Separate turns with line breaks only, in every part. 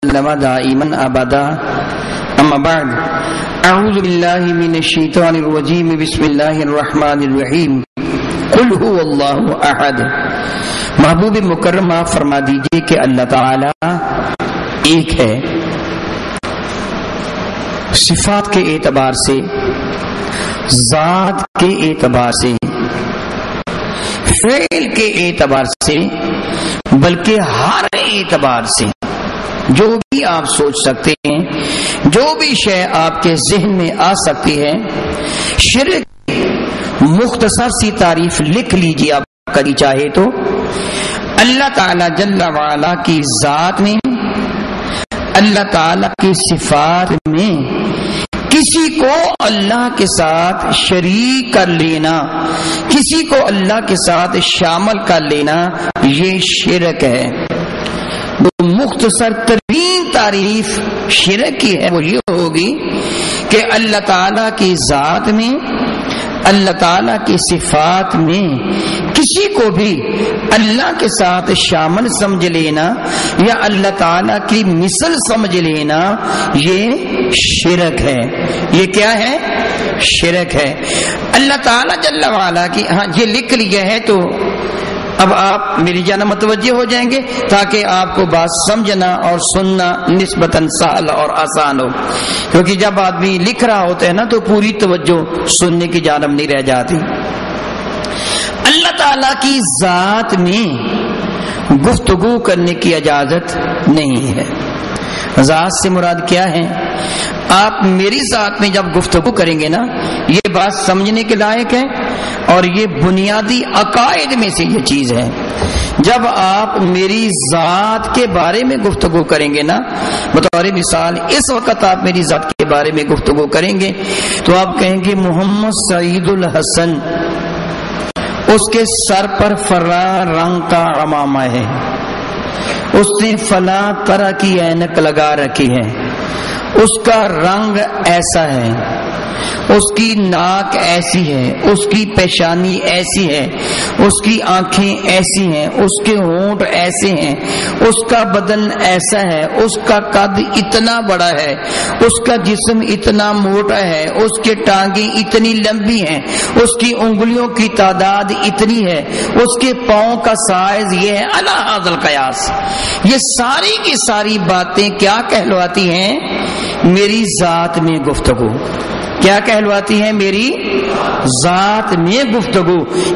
وسلم دائما ابدا اما بعد اعوذ باللہ من الشیطان الرجیم بسم اللہ الرحمن الرحیم قل هو اللہ احد۔ محبوب مکرم آپ فرما دیجئے کہ اللہ تعالی ایک ہے، صفات کے اعتبار سے، ذات کے اعتبار سے، فعل کے اعتبار سے، بلکہ ہر اعتبار سے جو بھی آپ سوچ سکتے ہیں، جو بھی شے آپ کے ذہن میں آ سکتی ہے، شرک مختصر سی تعریف لکھ لیجیے آپ کبھی چاہے تو۔ اللہ تعالی جل وعلا کی ذات میں، اللہ تعالی کی صفات میں کسی کو اللہ کے ساتھ شریک کر لینا، کسی کو اللہ کے ساتھ شامل کر لینا، یہ شرک ہے۔ مختصر ترین تعریف شرک کی ہے وہ یہ ہوگی کہ اللہ تعالی کی ذات میں، اللہ تعالی کی صفات میں کسی کو بھی اللہ کے ساتھ شامل سمجھ لینا یا اللہ تعالی کی مثل سمجھ لینا، یہ شرک ہے۔ یہ کیا ہے؟ شرک ہے۔ اللہ تعالی جل وعلا کی یہ لکھ لیا ہے تو اب آپ میری جانب متوجہ ہو جائیں گے تاکہ آپ کو بات سمجھنا اور سننا نسبتاً سہل اور آسان ہو، کیونکہ جب آدمی لکھ رہا ہوتا ہے نا تو پوری توجہ سننے کی جانب نہیں رہ جاتی۔ اللہ تعالی کی ذات میں گفتگو کرنے کی اجازت نہیں ہے۔ ذات سے مراد کیا ہے؟ آپ میری ذات میں جب گفتگو کریں گے نا، یہ بات سمجھنے کے لائق ہے اور یہ بنیادی عقائد میں سے یہ چیز ہے۔ جب آپ میری ذات کے بارے میں گفتگو کریں گے نا، بطور مثال اس وقت آپ میری ذات کے بارے میں گفتگو کریں گے تو آپ کہیں گے محمد سعید الحسن، اس کے سر پر فراں رنگ کا عمامہ ہے، اس نے فلاں طرح کی اینک لگا رکھی ہے، اس کا رنگ ایسا ہے، اس کی ناک ایسی ہے، اس کی پیشانی ایسی ہے، اس کی آنکھیں ایسی ہیں، اس کے ہونٹ ایسے ہیں، اس کا بدن ایسا ہے، اس کا قد اتنا بڑا ہے، اس کا جسم اتنا موٹا ہے، اس کے ٹانگیں اتنی لمبی ہیں، اس کی انگلیوں کی تعداد اتنی ہے، اس کے پاؤں کا سائز یہ ہے، علی ھذا القیاس۔ یہ ساری کی ساری باتیں کیا کہلواتی ہیں؟ میری ذات میں گفتگو۔ کیا کہلواتی ہیں؟ میری ذات میں گفتگو۔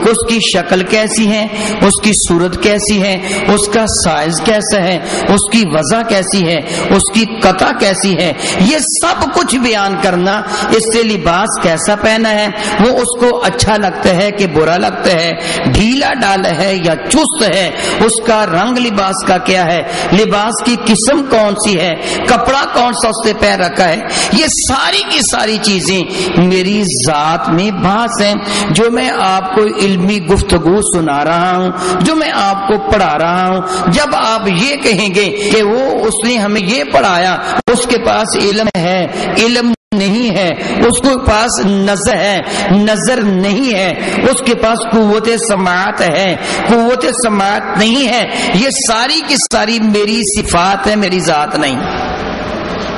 اس کی شکل کیسی ہے، اس کی صورت کیسی ہے، اس کا سائز کیسا ہے، اس کی وضع کیسی ہے، اس کی قطع کیسی ہے، یہ سب کچھ بیان کرنا۔ اس سے لباس کیسا پہنا ہے، وہ اس کو اچھا لگتا ہے کہ برا لگتا ہے، ڈھیلا ڈالا ہے یا چست ہے، اس کا رنگ لباس کا کیا ہے، لباس کی قسم کون سی ہے، کپڑا کون سا اس نے پہن رکھا ہے، یہ ساری کی ساری چیزیں میری ذات میں بحث ہیں۔ جو میں آپ کو علمی گفتگو سنا رہا ہوں، جو میں آپ کو پڑھا رہا ہوں، جب آپ یہ کہیں گے کہ وہ اس نے ہمیں یہ پڑھایا، اس کے پاس علم ہے، علم نہیں ہے، اس کے پاس نظر ہے، نظر نہیں ہے، اس کے پاس قوت سماعت ہے، قوت سماعت نہیں ہے، یہ ساری کی ساری میری صفات ہے، میری ذات نہیں۔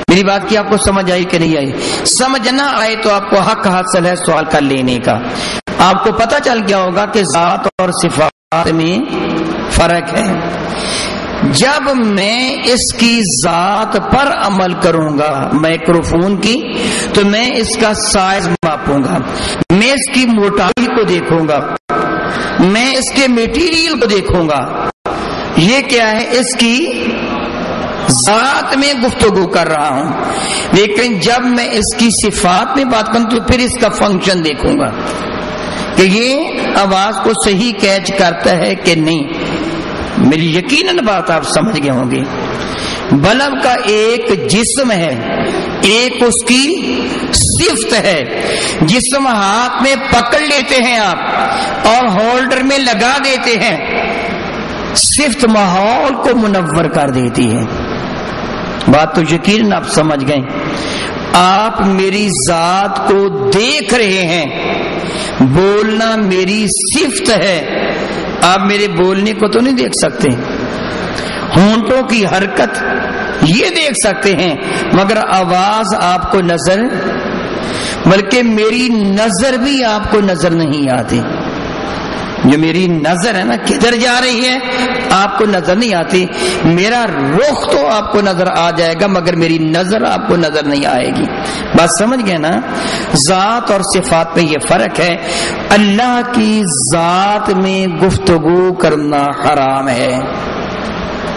میری بات کی آپ کو سمجھ آئی کہ نہیں آئی؟ سمجھ نہ آئے تو آپ کو حق حاصل ہے سوال کر لینے کا۔ آپ کو پتہ چل گیا ہوگا کہ ذات اور صفات میں فرق ہے۔ جب میں اس کی ذات پر عمل کروں گا مائکروفون کی، تو میں اس کا سائز ماپوں گا، میں اس کی موٹائی کو دیکھوں گا، میں اس کے میٹیریل کو دیکھوں گا۔ یہ کیا ہے؟ اس کی ذات میں گفتگو کر رہا ہوں، لیکن جب میں اس کی صفات میں بات کروں تو پھر اس کا فنکشن دیکھوں گا کہ یہ آواز کو صحیح کیچ کرتا ہے کہ نہیں۔ میری یقیناً بات آپ سمجھ گئے ہوں گے۔ بلب کا ایک جسم ہے، ایک اس کی صفت ہے۔ جسم ہاتھ میں پکڑ لیتے ہیں آپ اور ہولڈر میں لگا دیتے ہیں، صفت ماحول کو منور کر دیتی ہے۔ بات تو یقیناً آپ سمجھ گئے۔ آپ میری ذات کو دیکھ رہے ہیں، بولنا میری صفت ہے، آپ میرے بولنے کو تو نہیں دیکھ سکتے، ہونٹوں کی حرکت یہ دیکھ سکتے ہیں مگر آواز آپ کو نظر، بلکہ میری نظر بھی آپ کو نظر نہیں آتی. جو میری نظر ہے نا کدھر جا رہی ہے آپ کو نظر نہیں آتی. میرا رخ تو آپ کو نظر آ جائے گا مگر میری نظر آپ کو نظر نہیں آئے گی. بات سمجھ گئے نا؟ ذات اور صفات میں یہ فرق ہے. اللہ کی ذات میں گفتگو کرنا حرام ہے.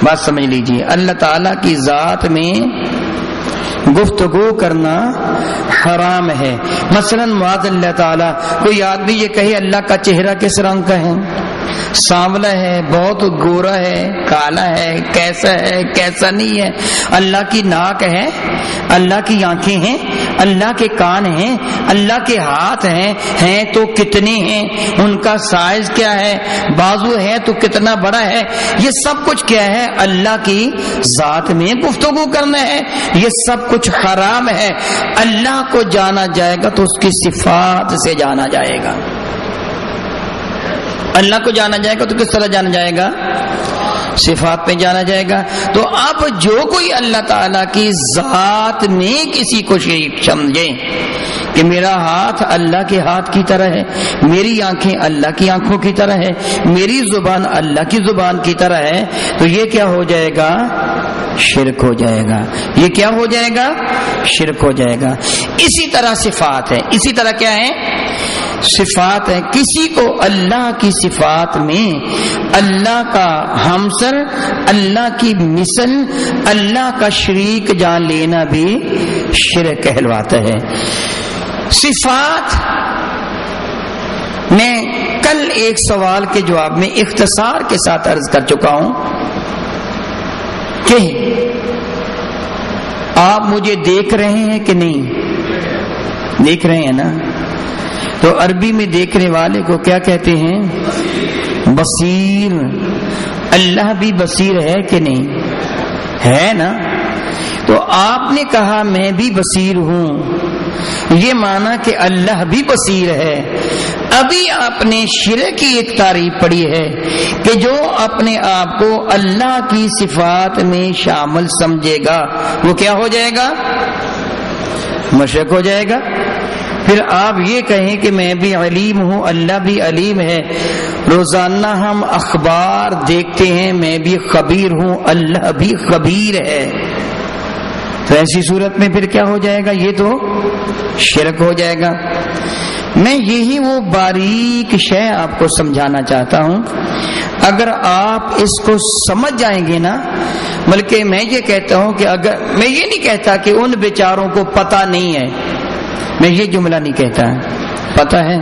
بات سمجھ لیجئے، اللہ تعالی کی ذات میں گفتگو کرنا حرام ہے. مثلا معاذ اللہ تعالی کوئی آدمی یہ کہے اللہ کا چہرہ کس رنگ کا ہے، سانولا ہے، بہت گورا ہے، کالا ہے، کیسا ہے، کیسا نہیں ہے. اللہ کی ناک ہے، اللہ کی آنکھیں ہیں، اللہ کے کان ہیں، اللہ کے ہاتھ ہیں تو کتنے ہیں، ان کا سائز کیا ہے، بازو ہے تو کتنا بڑا ہے. یہ سب کچھ کیا ہے؟ اللہ کی ذات میں گفتگو کرنا ہے. یہ سب کچھ حرام ہے. اللہ کو جانا جائے گا تو اس کی صفات سے جانا جائے گا. اللہ کو جانا جائے گا تو کس طرح جانا جائے گا؟ صفات میں جانا جائے گا. تو اب جو کوئی اللہ تعالیٰ کی ذات میں کسی کو شریک سمجھے کہ میرا ہاتھ اللہ کے ہاتھ کی طرح ہے، میری آنکھیں اللہ کی آنکھوں کی طرح ہے، میری زبان اللہ کی زبان کی طرح ہے، تو یہ کیا ہو جائے گا؟ شرک ہو جائے گا. یہ کیا ہو جائے گا؟ شرک ہو جائے گا. اسی طرح صفات ہے. اسی طرح کیا ہے؟ صفات ہے. کسی کو اللہ کی صفات میں اللہ کا ہمسر، اللہ کی مثل، اللہ کا شریک جان لینا بھی شرک کہلواتا ہے. صفات میں کل ایک سوال کے جواب میں اختصار کے ساتھ عرض کر چکا ہوں کہ آپ مجھے دیکھ رہے ہیں کہ نہیں؟ دیکھ رہے ہیں نا؟ تو عربی میں دیکھنے والے کو کیا کہتے ہیں؟ بصیر. اللہ بھی بصیر ہے کہ نہیں؟ ہے نا؟ تو آپ نے کہا میں بھی بصیر ہوں، یہ مانا کہ اللہ بھی بصیر ہے. ابھی آپ نے شرک کی ایک تعریف پڑھی ہے کہ جو اپنے آپ کو اللہ کی صفات میں شامل سمجھے گا وہ کیا ہو جائے گا؟ مشرک ہو جائے گا. پھر آپ یہ کہیں کہ میں بھی علیم ہوں، اللہ بھی علیم ہے. روزانہ ہم اخبار دیکھتے ہیں، میں بھی خبیر ہوں، اللہ بھی خبیر ہے. تو ایسی صورت میں پھر کیا ہو جائے گا؟ یہ تو شرک ہو جائے گا. میں یہی وہ باریک شے آپ کو سمجھانا چاہتا ہوں. اگر آپ اس کو سمجھ جائیں گے نا، بلکہ میں یہ کہتا ہوں کہ اگر میں یہ نہیں کہتا کہ ان بیچاروں کو پتہ نہیں ہے، میں یہ جملہ نہیں کہتا. پتہ ہے،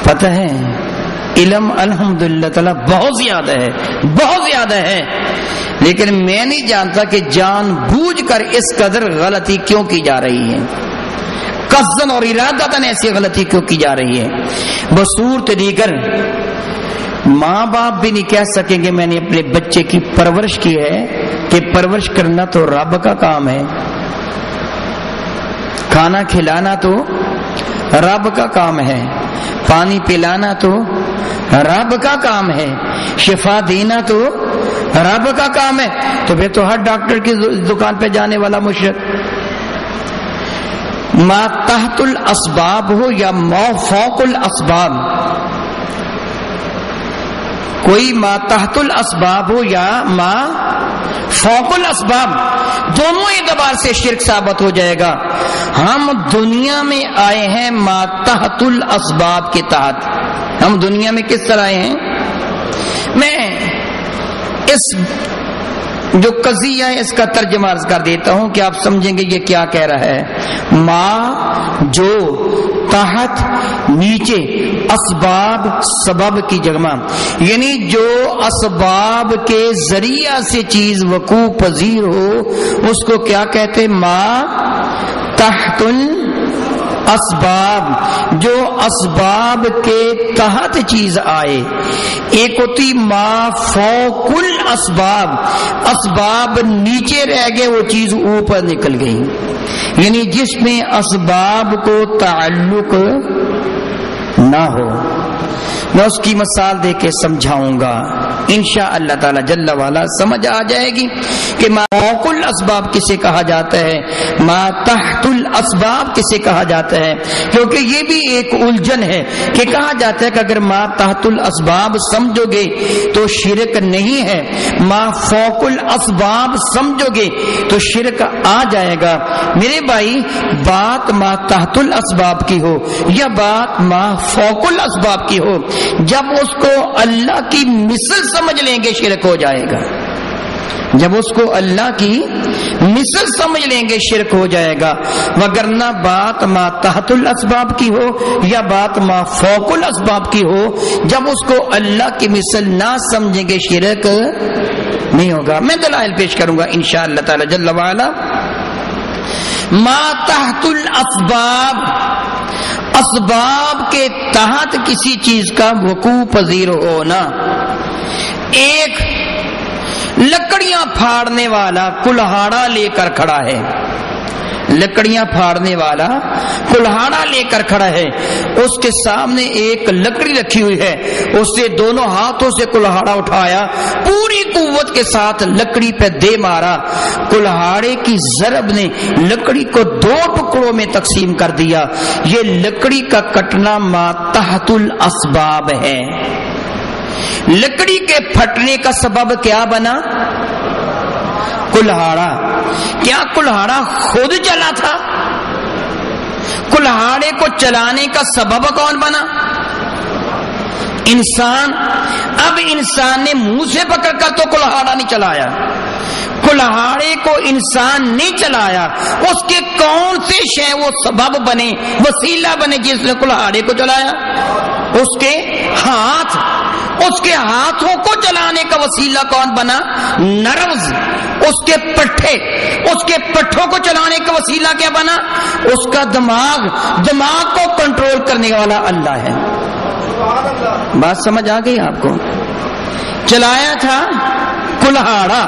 پتہ ہے، علم الحمدللہ تعالی بہت زیادہ ہے، بہت زیادہ ہے. لیکن میں نہیں جانتا کہ جان بوجھ کر اس قدر غلطی کیوں کی جا رہی ہے، قصداً اور ارادتاً ایسی غلطی کیوں کی جا رہی ہے. بصورت دیگر ماں باپ بھی نہیں کہہ سکیں گے میں نے اپنے بچے کی پرورش کی ہے، کہ پرورش کرنا تو رب کا کام ہے، کھانا کھلانا تو رب کا کام ہے، پانی پلانا تو رب کا کام ہے، شفا دینا تو رب کا کام ہے. تو پھر تو ہر ڈاکٹر کی دکان پہ جانے والا مشرک. ما تحت الاسباب ہو یا ما فوق الاسباب، کوئی ما تحت الاسباب ہو یا ما فوق الاسباب، دونوں اعتبار سے شرک ثابت ہو جائے گا. ہم دنیا میں آئے ہیں ما تحت الاسباب کے تحت. ہم دنیا میں کس طرح آئے ہیں؟ میں اس جو قضیہ ہے اس کا ترجمہ عرض کر دیتا ہوں کہ آپ سمجھیں گے یہ کیا کہہ رہا ہے. ما جو، تحت نیچے، اسباب سبب کی جمع، یعنی جو اسباب کے ذریعہ سے چیز وقوع پذیر ہو اس کو کیا کہتے؟ ما تحت اسباب. جو اسباب کے تحت چیز آئے. ایک ہوتی ما فوق الاسباب، اسباب نیچے رہ گئے وہ چیز اوپر نکل گئی، یعنی جس میں اسباب کو تعلق نہ ہو. میں اس کی مثال دے کے سمجھاؤں گا. انشاءاللہ تعالی جل وعلا سمجھ آ جائے گی کہ ما فوق الاسباب کسے کہا جاتا ہے، ما تحت الاسباب کسے کہا جاتا ہے، کیونکہ یہ بھی ایک الجھن ہے کہ کہا جاتا ہے کہ اگر ما تحت الاسباب سمجھو گے تو شرک نہیں ہے، ما فوق الاسباب سمجھو گے تو شرک آ جائے گا۔ میرے بھائی بات ما تحت الاسباب کی ہو یا بات ما فوق الاسباب کی ہو، جب اس کو اللہ کی مثل سمجھ لیں گے شرک ہو جائے گا، جب اس کو اللہ کی مثل سمجھ لیں گے شرک ہو جائے گا، وگرنہ بات ما تحت الاسباب کی ہو یا بات ما فوق الاسباب کی ہو، جب اس کو اللہ کی مثل نہ سمجھیں گے شرک نہیں ہوگا۔ میں دلائل پیش کروں گا انشاءاللہ تعالی جل وعلا۔ ما تحت الاسباب، اسباب کے تحت کسی چیز کا وقوع پذیر ہونا۔ ایک لکڑیاں پھاڑنے والا کلہاڑا لے کر کھڑا ہے، لکڑیاں پھاڑنے والا کلہاڑا لے کر کھڑا ہے، اس کے سامنے ایک لکڑی رکھی ہوئی ہے، اس سے دونوں ہاتھوں سے کلہاڑا اٹھایا، پوری قوت کے ساتھ لکڑی پہ دے مارا، کلہاڑے کی ضرب نے لکڑی کو 2 ٹکڑوں میں تقسیم کر دیا۔ یہ لکڑی کا کٹنا ما تحت الاسباب ہے۔ لکڑی کے پھٹنے کا سبب کیا بنا؟ کلہاڑا۔ کیا کلہاڑا خود چلا تھا؟ کلہاڑے کو چلانے کا سبب کون بنا؟ انسان۔ اب انسان نے منہ سے پکڑ کر تو کلہاڑا نہیں چلایا، کلہاڑے کو انسان نہیں چلایا، اس کے کون سے شے وہ سبب بنے، وسیلہ بنے جس نے کلہاڑے کو چلایا؟ اس کے ہاتھ۔ اس کے ہاتھوں کو چلانے کا وسیلہ کون بنا؟ نروز۔ اس کے پٹھے، اس کے پٹھوں کو چلانے کا وسیلہ کیا بنا؟ اس کا دماغ۔ دماغ کو کنٹرول کرنے والا اللہ ہے۔ بات سمجھ آ گئی آپ کو؟ چلایا تھا کلہاڑا،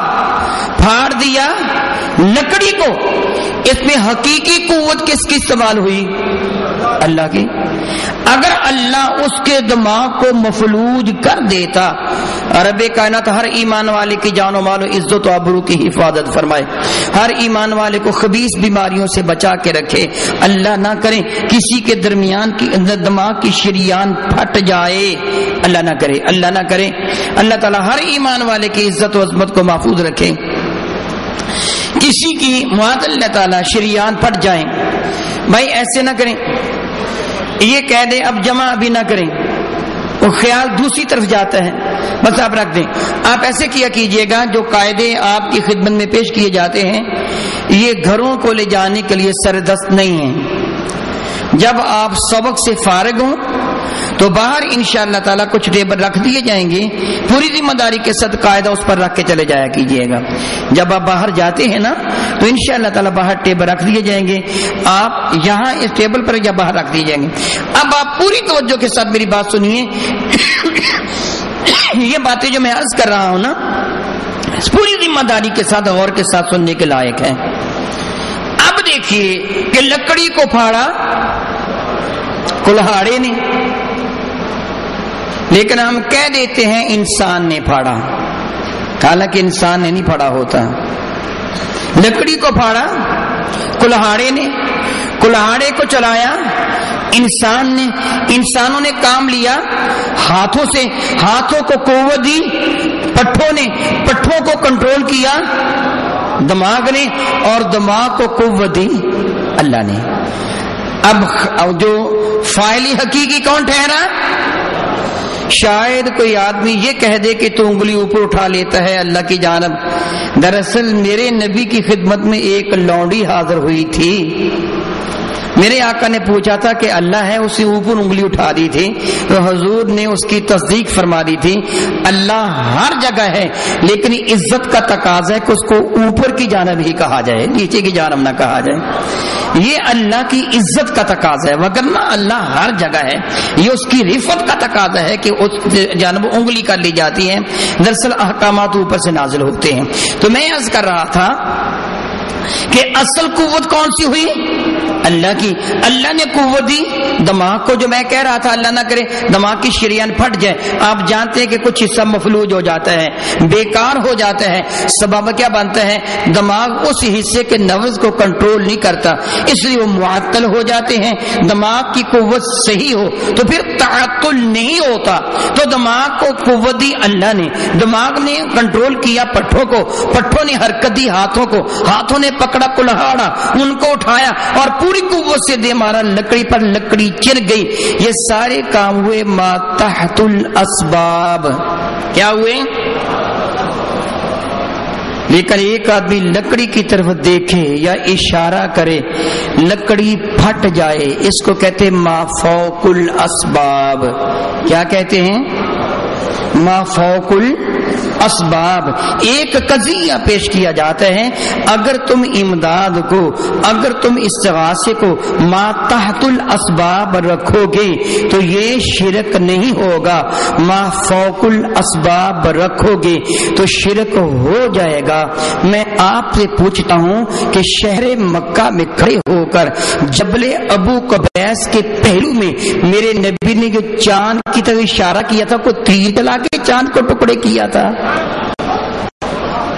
پھاڑ دیا لکڑی کو، اس میں حقیقی قوت کس کی استعمال ہوئی؟ اللہ کی۔ اگر اللہ اس کے دماغ کو مفلوج کر دیتا، رب کائنات ہر ایمان والے کی جان و مال و عزت و آبرو کی حفاظت فرمائے، ہر ایمان والے کو خبیث بیماریوں سے بچا کے رکھے، اللہ نہ کرے کسی کے درمیان کی دماغ کی شریان پھٹ جائے، اللہ نہ کرے، اللہ نہ کرے۔ اللہ تعالی ہر ایمان والے کی عزت و عظمت کو محفوظ رکھے۔ کسی کی معاذ اللہ تعالی شریان پھٹ جائیں، بھائی ایسے نہ کریں، یہ کہہ دیں اب جمع ابھی نہ کریں، وہ خیال دوسری طرف جاتا ہے، بس آپ رکھ دیں۔ آپ ایسے کیا کیجئے گا، جو قاعدے آپ کی خدمت میں پیش کیے جاتے ہیں یہ گھروں کو لے جانے کے لیے سردست نہیں ہیں۔ جب آپ سبق سے فارغ ہوں تو باہر انشاءاللہ تعالیٰ کچھ ٹیبل رکھ دیے جائیں گے، پوری ذمہ داری کے ساتھ قاعدہ اس پر رکھ کے چلے جایا کیجئے گا۔ جب آپ باہر جاتے ہیں نا تو انشاءاللہ تعالیٰ باہر ٹیبل رکھ دیے جائیں گے، آپ یہاں اس ٹیبل پر یا باہر رکھ دیے جائیں گے۔ اب آپ پوری توجہ کے ساتھ میری بات سنیے، یہ باتیں جو میں عرض کر رہا ہوں نا پوری ذمہ داری کے ساتھ غور کے ساتھ سننے کے لائق ہے۔ اب دیکھیے کہ لکڑی کو پھاڑا کلہاڑے نے، لیکن ہم کہہ دیتے ہیں انسان نے پھاڑا، حالانکہ انسان نے نہیں پھاڑا ہوتا۔ لکڑی کو پھاڑا کلہاڑے نے، کلہاڑے کو چلایا انسان نے، انسانوں نے کام لیا ہاتھوں سے، ہاتھوں کو قوت دی پٹھوں نے، پٹھوں کو کنٹرول کیا دماغ نے، اور دماغ کو قوت دی اللہ نے۔ اب جو فاعلی حقیقی کون ٹھہرا؟ شاید کوئی آدمی یہ کہہ دے کہ تو انگلی اوپر اٹھا لیتا ہے اللہ کی جانب، دراصل میرے نبی کی خدمت میں ایک لونڈی حاضر ہوئی تھی، میرے آقا نے پوچھا تھا کہ اللہ ہے، اسے اوپر انگلی اٹھا دی تھی تو حضور نے اس کی تصدیق فرما دی تھی اللہ ہر جگہ ہے، لیکن عزت کا تقاضا ہے کہ اس کو اوپر کی جانب ہی کہا جائے، نیچے کی جانب نہ کہا جائے، یہ اللہ کی عزت کا تقاضا ہے، وگرنہ اللہ ہر جگہ ہے، یہ اس کی رفعت کا تقاضا ہے کہ اس جانب انگلی کر لی جاتی ہے، دراصل احکامات اوپر سے نازل ہوتے ہیں۔ تو میں عرض کر رہا تھا کہ اصل قوت کون سی ہوئی؟ اللہ کی. اللہ نے قوت دی دماغ کو, جو میں کہہ رہا تھا اللہ نہ کرے دماغ کی شریان پھٹ جائے. آپ جانتے ہیں کہ کچھ حصہ مفلوج ہو جاتا ہے, بیکار ہو جاتا ہے. سبب کیا بنتا ہے؟ دماغ اس حصے کے نبض کو کنٹرول نہیں کرتا, اس لیے وہ معطل ہو جاتے ہیں. دماغ کی قوت صحیح ہو تو پھر تعطل نہیں ہوتا. تو دماغ کو قوت دی اللہ نے, دماغ نے کنٹرول کیا پٹھوں کو, پٹھوں نے حرکت دی ہاتھوں کو, ہاتھوں نے پکڑا کلہاڑا, ان کو اٹھایا اور پوری قوت سے دے مارا, لکڑی پر لکڑی چر گئی. یہ سارے کام ہوئے ما تحت الاسباب. کیا ہوئے؟ لیکن ایک آدمی لکڑی کی طرف دیکھے یا اشارہ کرے لکڑی پھٹ جائے, اس کو کہتے ما فوق الاسباب. کیا کہتے ہیں؟ ما فوق الاسباب. ایک قضیہ پیش کیا جاتا ہے, اگر تم امداد کو, اگر تم استغاثے کو ما تحت الاسباب رکھو گے تو یہ شرک نہیں ہوگا. ما فوق الاسباب رکھو گے تو شرک ہو جائے گا. میں آپ سے پوچھتا ہوں کہ شہر مکہ میں کھڑے ہو کر جبل ابو قبیس کے پہلو میں میرے نبی نے جو چاند کی طرف اشارہ کیا تھا, کوئی تیر چلا کے چاند کو ٹکڑے کیا تھا؟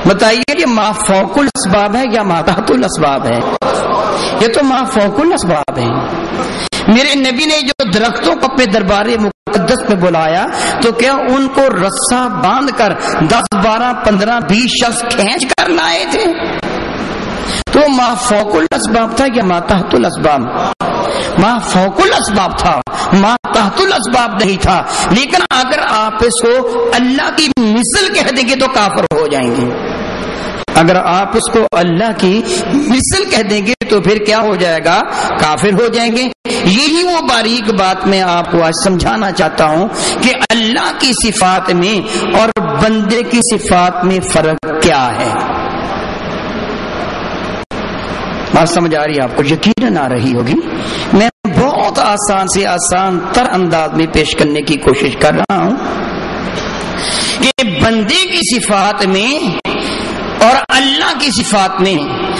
بتائیے یہ ما فوق الاسباب ہے یا ما تحت الاسباب ہے؟ یہ تو ما فوق الاسباب ہے. میرے نبی نے جو درختوں کو اپنے دربار مقدس میں بلایا تو کیا ان کو رسا باندھ کر 10 12 15 20 شخص کھینچ کر لائے تھے؟ تو ما فوق الاسباب تھا یا ما تحت الاسباب؟ ما فوق الاسباب تھا, ما تحت الاسباب نہیں تھا. لیکن اگر آپ اس کو اللہ کی مثل کہہ دیں گے تو کافر ہو جائیں گے. اگر آپ اس کو اللہ کی مثل کہہ دیں گے تو پھر کیا ہو جائے گا؟ کافر ہو جائیں گے. یہی وہ باریک بات میں آپ کو آج سمجھانا چاہتا ہوں کہ اللہ کی صفات میں اور بندے کی صفات میں فرق کیا ہے. بات سمجھ آ رہی ہے آپ کو؟ یقیناً آ رہی ہوگی. میں بہت آسان سے آسان تر انداز میں پیش کرنے کی کوشش کر رہا ہوں کہ بندے کی صفات میں اور اللہ کی صفات میں,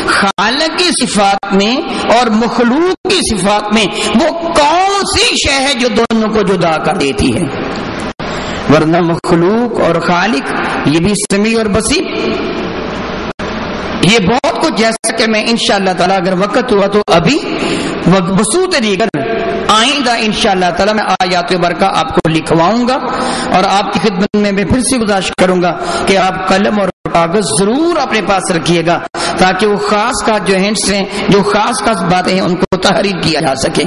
خالق کی صفات میں اور مخلوق کی صفات میں وہ کون سی شے ہے جو دونوں کو جدا کر دیتی ہے؟ ورنہ مخلوق اور خالق یہ بھی سمیع اور بصیر, یہ بہت کچھ, جیسا کہ میں انشاءاللہ تعالی اگر وقت ہوا تو ابھی بسوط دیگر آئندہ انشاءاللہ تعالی میں آیات برکہ آپ کو لکھواؤں گا اور آپ کی خدمت میں پھر سے گزارش کروں گا کہ آپ قلم اور کاغذ ضرور اپنے پاس رکھیے گا تاکہ وہ خاص جو ہنٹس ہیں, جو خاص باتیں ہیں, ان کو تحریر کیا جا سکے.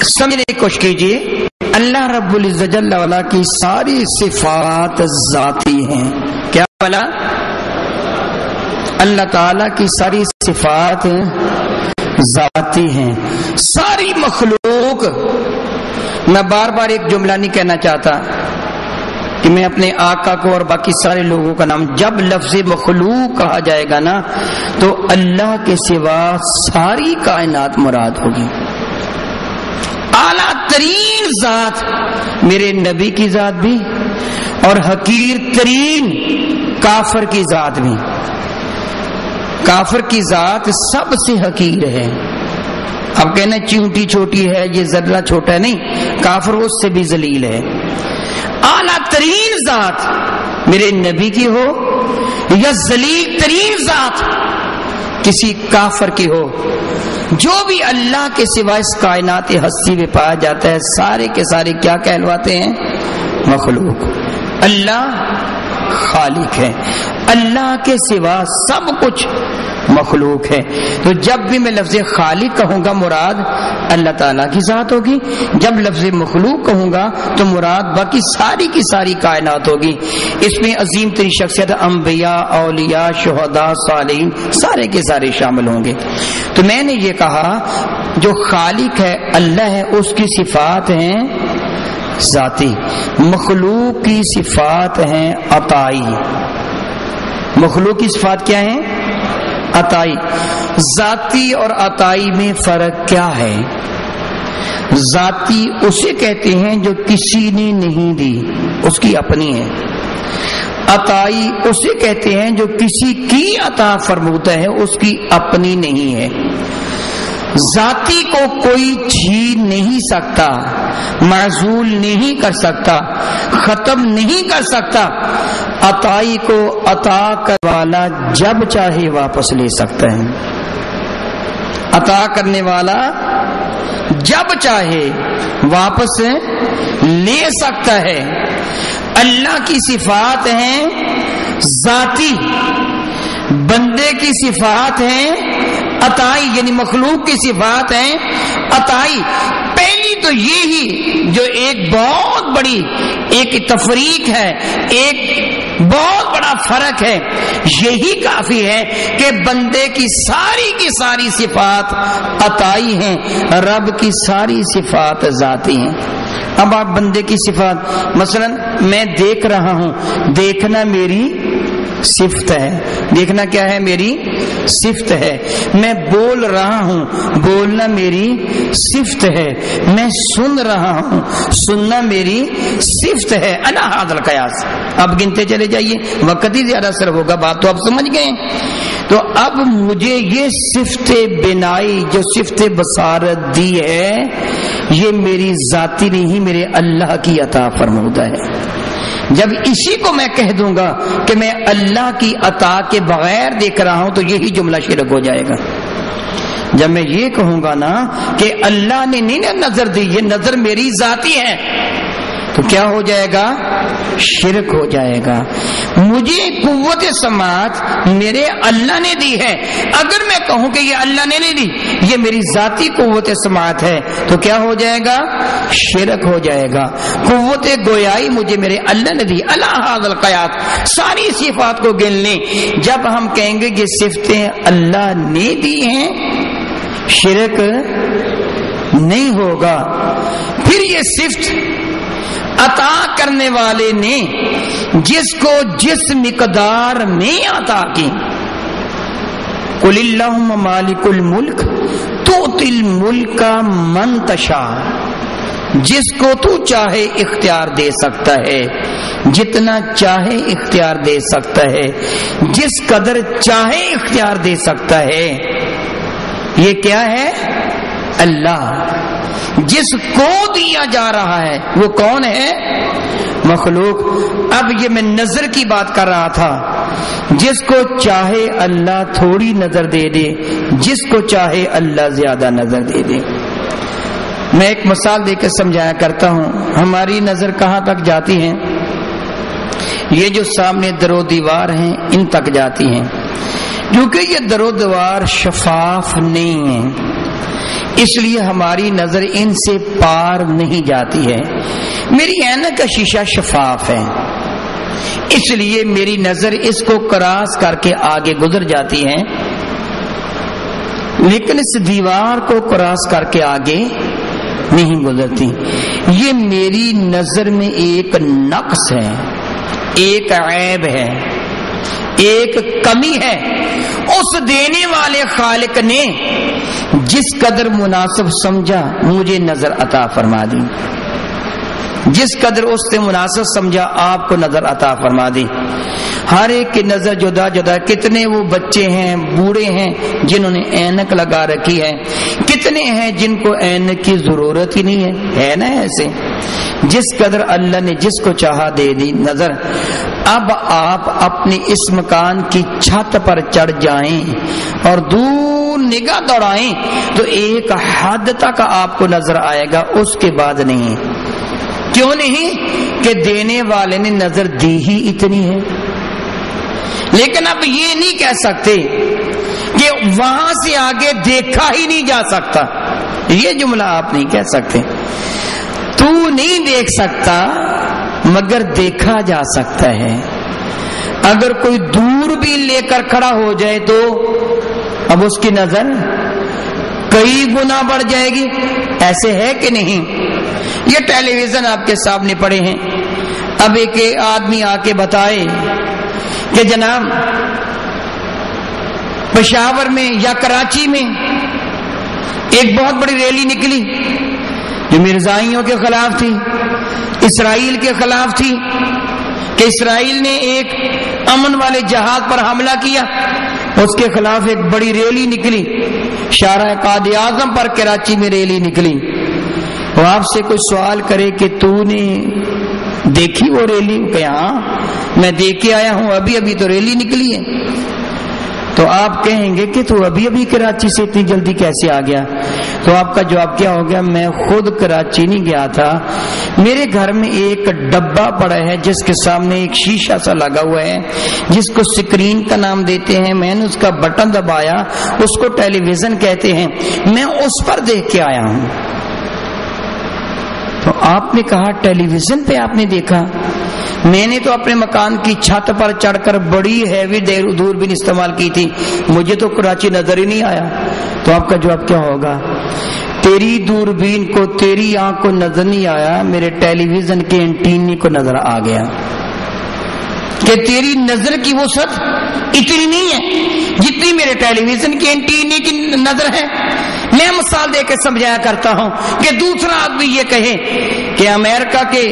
سمجھنے کی کوشش کیجیے. اللہ رب العزت جل وعلا کی ساری صفات ذاتی ہیں. کیا بلا؟ اللہ تعالی کی ساری صفات ذاتی ہیں. ساری مخلوق, میں بار بار ایک جملہ نہیں کہنا چاہتا کہ میں اپنے آقا کو اور باقی سارے لوگوں کا نام, جب لفظ مخلوق کہا جائے گا نا تو اللہ کے سوا ساری کائنات مراد ہوگی. اعلیٰ ترین ذات میرے نبی کی ذات بھی اور حقیر ترین کافر کی ذات بھی. کافر کی ذات سب سے حقیر ہے. اب کہنا چیونٹی چھوٹی ہے, یہ ذرہ چھوٹا ہے, نہیں, کافر اس سے بھی ذلیل ہے. اعلیٰ ترین ذات میرے نبی کی ہو یا ذلیل ترین ذات کسی کافر کی ہو, جو بھی اللہ کے سوا اس کائنات ہستی میں پایا جاتا ہے سارے کے سارے کیا کہلواتے ہیں؟ مخلوق. اللہ خالق ہے, اللہ کے سوا سب کچھ مخلوق ہے. تو جب بھی میں لفظ خالق کہوں گا مراد اللہ تعالیٰ کی ذات ہوگی, جب لفظ مخلوق کہوں گا تو مراد باقی ساری کی ساری کائنات ہوگی. اس میں عظیم ترین شخصیت انبیاء, اولیاء, شہداء, صالحین سارے کے سارے شامل ہوں گے. تو میں نے یہ کہا جو خالق ہے اللہ ہے, اس کی صفات ہیں ذاتی, مخلوق کی صفات ہیں عطائی. مخلوق کی صفات کیا ہیں؟ عطائی. ذاتی اور عطائی میں فرق کیا ہے؟ ذاتی اسے کہتے ہیں جو کسی نے نہیں دی, اس کی اپنی ہے. عطائی اسے کہتے ہیں جو کسی کی عطا فرموتا ہے، اس کی اپنی نہیں ہے۔ ذاتی کو کوئی چھین نہیں سکتا، معزول نہیں کر سکتا، ختم نہیں کر سکتا۔ عطائی کو عطا کرنے والا جب چاہے واپس لے سکتا ہے، عطا کرنے والا جب چاہے واپس لے سکتا ہے۔ اللہ کی صفات ہیں ذاتی، بندے کی صفات ہیں عطائی، یعنی مخلوق کی صفات ہیں عطائی۔ پہلی تو یہی جو ایک بہت بڑی ایک تفریق ہے، ایک بہت بڑا فرق ہے، یہی کافی ہے کہ بندے کی ساری صفات عطائی ہیں، رب کی ساری صفات ذاتی ہیں۔ اب آپ بندے کی صفات، مثلا میں دیکھ رہا ہوں، دیکھنا میری صفت ہے، دیکھنا کیا ہے؟ میری صفت ہے۔ میں بول رہا ہوں، بولنا میری صفت ہے۔ میں سن رہا ہوں، سننا میری صفت ہے۔ انا ھذا القیاس۔ اب گنتے چلے جائیے، وقت ہی زیادہ سر ہوگا، بات تو آپ سمجھ گئے۔ تو اب مجھے یہ صفت بنائی، جو صفت بصارت دی ہے، یہ میری ذاتی نہیں، میرے اللہ کی عطا فرمودہ ہے۔ جب اسی کو میں کہہ دوں گا کہ میں اللہ کی عطا کے بغیر دیکھ رہا ہوں، تو یہی جملہ شرک ہو جائے گا۔ جب میں یہ کہوں گا نا کہ اللہ نے نہیں نظر دی، یہ نظر میری ذاتی ہے، تو کیا ہو جائے گا؟ شرک ہو جائے گا۔ مجھے قوت سماعت میرے اللہ نے دی ہے، اگر میں کہوں کہ یہ اللہ نے نہیں دی، یہ میری ذاتی قوت سماعت ہے، تو کیا ہو جائے گا؟ شرک ہو جائے گا۔ قوت گویائی مجھے میرے اللہ نے دی، اللہ ھذا القیاس، ساری صفات کو گن لیں۔ جب ہم کہیں گے یہ صفتیں اللہ نے دی ہیں، شرک نہیں ہوگا۔ پھر یہ صفت عطا کرنے والے نے جس کو جس مقدار میں عطا کی، قل اللہم مالک الملک تؤتی الملک من تشاء، جس کو تو چاہے اختیار دے سکتا ہے، جتنا چاہے اختیار دے سکتا ہے، جس قدر چاہے اختیار دے سکتا ہے۔ یہ کیا ہے؟ اللہ۔ جس کو دیا جا رہا ہے وہ کون ہے؟ مخلوق۔ اب یہ میں نظر کی بات کر رہا تھا، جس کو چاہے اللہ تھوڑی نظر دے دے، جس کو چاہے اللہ زیادہ نظر دے دے۔ میں ایک مثال دے کے سمجھایا کرتا ہوں۔ ہماری نظر کہاں تک جاتی ہے؟ یہ جو سامنے در و دیوار ہیں ان تک جاتی ہیں، کیونکہ یہ در و دیوار شفاف نہیں ہے، اس لیے ہماری نظر ان سے پار نہیں جاتی ہے۔ میری عینک کا شیشہ شفاف ہے، اس لیے میری نظر اس کو کراس کر کے آگے گزر جاتی ہے، لیکن اس دیوار کو کراس کر کے آگے نہیں گزرتی۔ یہ میری نظر میں ایک نقص ہے، ایک عیب ہے، ایک کمی ہے۔ اس دینے والے خالق نے جس قدر مناسب سمجھا مجھے نظر عطا فرما دی، جس قدر اس سے مناسب سمجھا آپ کو نظر عطا فرما دی۔ ہر ایک کی نظر جدا جدا، کتنے وہ بچے ہیں، بوڑھے ہیں جنہوں نے اینک لگا رکھی ہے، کتنے ہیں جن کو اینک کی ضرورت ہی نہیں ہے نا ایسے۔ جس قدر اللہ نے جس کو چاہا دے دی نظر۔ اب آپ اپنے اس مکان کی چھت پر چڑھ جائیں اور دور نگاہ دوڑائیں تو ایک حد تک آپ کو نظر آئے گا، اس کے بعد نہیں۔ کیوں نہیں؟ کہ دینے والے نے نظر دی ہی اتنی ہے۔ لیکن اب یہ نہیں کہہ سکتے کہ وہاں سے آگے دیکھا ہی نہیں جا سکتا، یہ جملہ آپ نہیں کہہ سکتے۔ تو نہیں دیکھ سکتا مگر دیکھا جا سکتا ہے۔ اگر کوئی دور بھی لے کر کھڑا ہو جائے تو اب اس کی نظر کئی گنا بڑھ جائے گی، ایسے ہے کہ نہیں؟ یہ ٹیلی ویژن آپ کے سامنے پڑے ہیں۔ اب ایک آدمی آ کے بتائے کہ جناب پشاور میں یا کراچی میں ایک بہت بڑی ریلی نکلی جو مرزائیوں کے خلاف تھی، اسرائیل کے خلاف تھی، کہ اسرائیل نے ایک امن والے جہاز پر حملہ کیا، اس کے خلاف ایک بڑی ریلی نکلی، شارع قائد اعظم پر کراچی میں ریلی نکلی۔ وہ آپ سے کوئی سوال کرے کہ تو نے دیکھی وہ ریلی؟ کہ ہاں میں دیکھ کے آیا ہوں، ابھی ابھی تو ریلی نکلی ہے۔ تو آپ کہیں گے کہ تو ابھی ابھی کراچی سے اتنی جلدی کیسے آ گیا؟ تو آپ کا جواب کیا ہوگا؟ میں خود کراچی نہیں گیا تھا، میرے گھر میں ایک ڈبہ پڑا ہے جس کے سامنے ایک شیشہ سا لگا ہوا ہے جس کو سکرین کا نام دیتے ہیں، میں نے اس کا بٹن دبایا، اس کو ٹیلی ویژن کہتے ہیں، میں اس پر دیکھ کے آیا ہوں۔ تو آپ نے کہا ٹیلی ویژن پہ آپ نے دیکھا؟ میں نے تو اپنے مکان کی چھت پر چڑھ کر بڑی ہیوی دوربین استعمال کی تھی، مجھے تو کراچی نظر ہی نہیں آیا۔ تو آپ کا جواب کیا ہوگا؟ تیری دوربین کو، تیری آنکھ کو نظر نہیں آیا، میرے ٹیلی ویژن کے اینٹینے کو نظر آ گیا کہ تیری نظر کی وسعت اتنی نہیں ہے جتنی میرے ٹیلی ویژن کے اینٹینے کی نظر ہے۔ میں مثال دے کے سمجھایا کرتا ہوں کہ دوسرا آدمی یہ کہے کہ امریکہ کے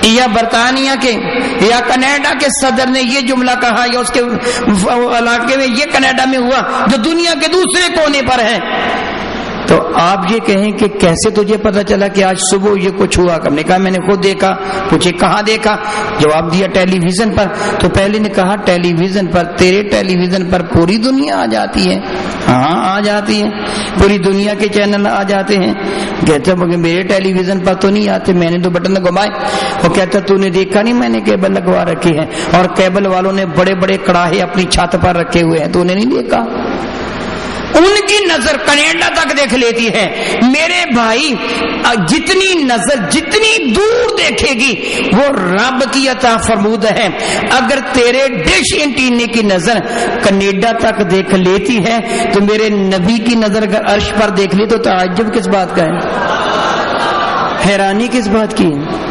یا برطانیہ کے یا کینیڈا کے صدر نے یہ جملہ کہا، یا اس کے علاقے میں یہ کینیڈا میں ہوا جو دنیا کے دوسرے کونے پر ہے، تو آپ یہ کہیں کہ کیسے تجھے پتا چلا کہ آج صبح یہ کچھ ہوا؟ ہم نے کہا میں نے خود دیکھا۔ پوچھے کہاں دیکھا؟ جواب دیا ٹیلی ویژن پر۔ تو پہلے نے کہا ٹیلی ویژن پر، تیرے ٹیلی ویژن پر پوری دنیا آ جاتی ہے؟ ہاں آ جاتی ہے، پوری دنیا کے چینل آ جاتے ہیں۔ کہتا میرے ٹیلی ویژن پر تو نہیں آتے، میں نے تو بٹن گھمائے۔ وہ کہتا تو نے دیکھا نہیں میں نے کیبل لگوا رکھی ہے، اور کیبل والوں نے بڑے بڑے کڑاہے اپنی چھت پر رکھے ہوئے ہیں، تو نے نہیں دیکھا؟ ان کی نظر کینیڈا تک دیکھ لیتی ہے۔ میرے بھائی جتنی نظر جتنی دور دیکھے گی وہ رب کی عطا فرمودہ ہے۔ اگر تیرے ڈش اینٹینے کی نظر کینیڈا تک دیکھ لیتی ہے تو میرے نبی کی نظر اگر عرش پر دیکھ لی تو تعجب کس بات کا ہے؟ حیرانی کس بات کی ہے؟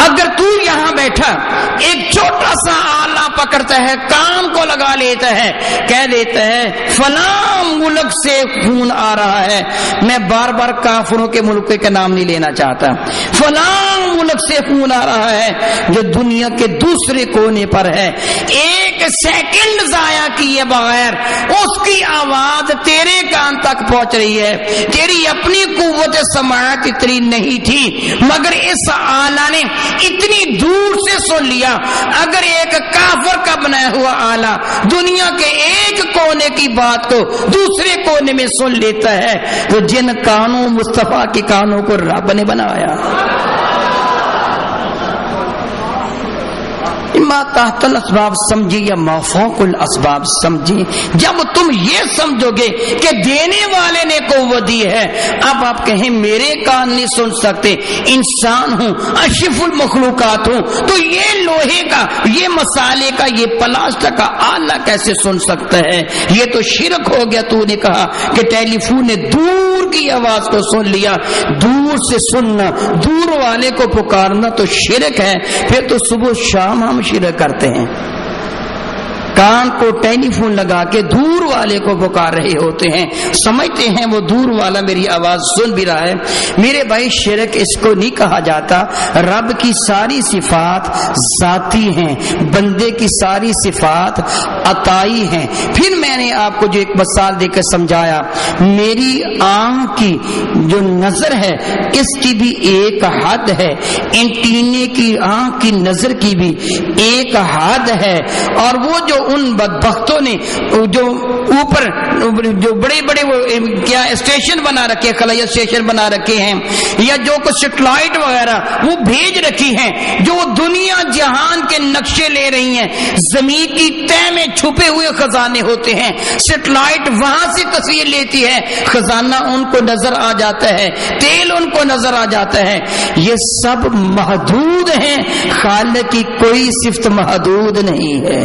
اگر تو یہاں بیٹھا ایک چھوٹا سا آلہ پکڑتا ہے، کام کو لگا لیتا ہے، کہہ دیتا ہے فلاں ملک سے خون آ رہا ہے، میں بار بار کافروں کے ملک کے نام نہیں لینا چاہتا، فلاں ملک سے خون آ رہا ہے جو دنیا کے دوسرے کونے پر ہے، ایک سیکنڈ ضائع کیے بغیر اس کی آواز تیرے کان تک پہنچ رہی ہے۔ تیری اپنی قوت سماعت اتنی نہیں تھی، مگر اس آلہ نے اتنی دور سے سن لیا۔ اگر ایک کافر کا بنایا ہوا آلہ دنیا کے ایک کونے کی بات کو دوسرے کونے میں سن لیتا ہے تو جن کانوں مصطفیٰ کے کانوں کو رب نے بنایا۔ ما تحت الاسباب سمجھے یا ما فوق الاسباب سمجھے، جب تم یہ سمجھو گے کہ دینے والے نے قوت دی ہے، اب آپ کہیں میرے کان نہیں سن سکتے، انسان ہوں، اشرف المخلوقات ہوں، تو یہ لوہے کا، یہ مسالے کا، یہ پلاسٹک کا آلہ کیسے سن سکتا ہے؟ یہ تو شرک ہو گیا۔ تو نے کہا کہ ٹیلی فون نے دور کی آواز کو سن لیا، دور سے سننا، دور والے کو پکارنا تو شرک ہے۔ پھر تو صبح شام ہم شرک کرتے ہیں، کان کو ٹیلی فون لگا کے دور والے کو پکار رہے ہوتے ہیں، سمجھتے ہیں وہ دور والا میری آواز سن بھی رہا ہے۔ میرے بھائی شرک اس کو نہیں کہا جاتا۔ رب کی ساری صفات ذاتی ہیں، بندے کی ساری صفات عطائی ہیں۔ پھر میں نے آپ کو جو ایک مثال دے کر سمجھایا، میری آنکھ کی جو نظر ہے اس کی بھی ایک حد ہے، اینٹینے کی آنکھ کی نظر کی بھی ایک حد ہے، اور وہ جو ان بدبختوں نے جو اوپر جو بڑے بڑے وہ کیا اسٹیشن بنا رکھے، خلائی اسٹیشن بنا رکھے ہیں، یا جو کچھ سیٹلائٹ وغیرہ وہ بھیج رکھی ہیں، جو دنیا جہان کے نقشے لے رہی ہیں، زمین کی تہ میں چھپے ہوئے خزانے ہوتے ہیں، سیٹلائٹ وہاں سے تصویر لیتی ہے، خزانہ ان کو نظر آ جاتا ہے، تیل ان کو نظر آ جاتا ہے۔ یہ سب محدود ہیں، خالق کی کوئی صفت محدود نہیں ہے۔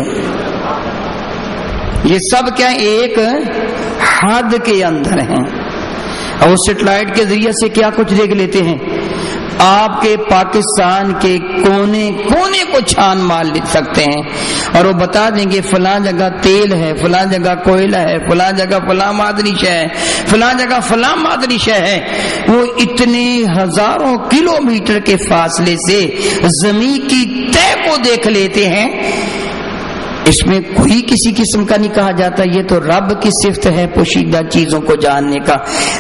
یہ سب کیا ایک حد کے اندر ہیں۔ اور سیٹلائٹ کے ذریعے سے کیا کچھ دیکھ لیتے ہیں، آپ کے پاکستان کے کونے کونے کو چھان مار لے سکتے ہیں اور وہ بتا دیں گے فلاں جگہ تیل ہے، فلاں جگہ کوئلہ ہے، فلاں جگہ فلاں معدنی شے ہے، فلاں جگہ فلاں معدنی شے ہے۔ وہ اتنے ہزاروں کلومیٹر کے فاصلے سے زمین کی تہ کو دیکھ لیتے ہیں۔ اس میں کوئی کسی قسم کا نہیں کہا جاتا یہ تو رب کی صفت ہے پوشیدہ چیزوں کو جاننے کا۔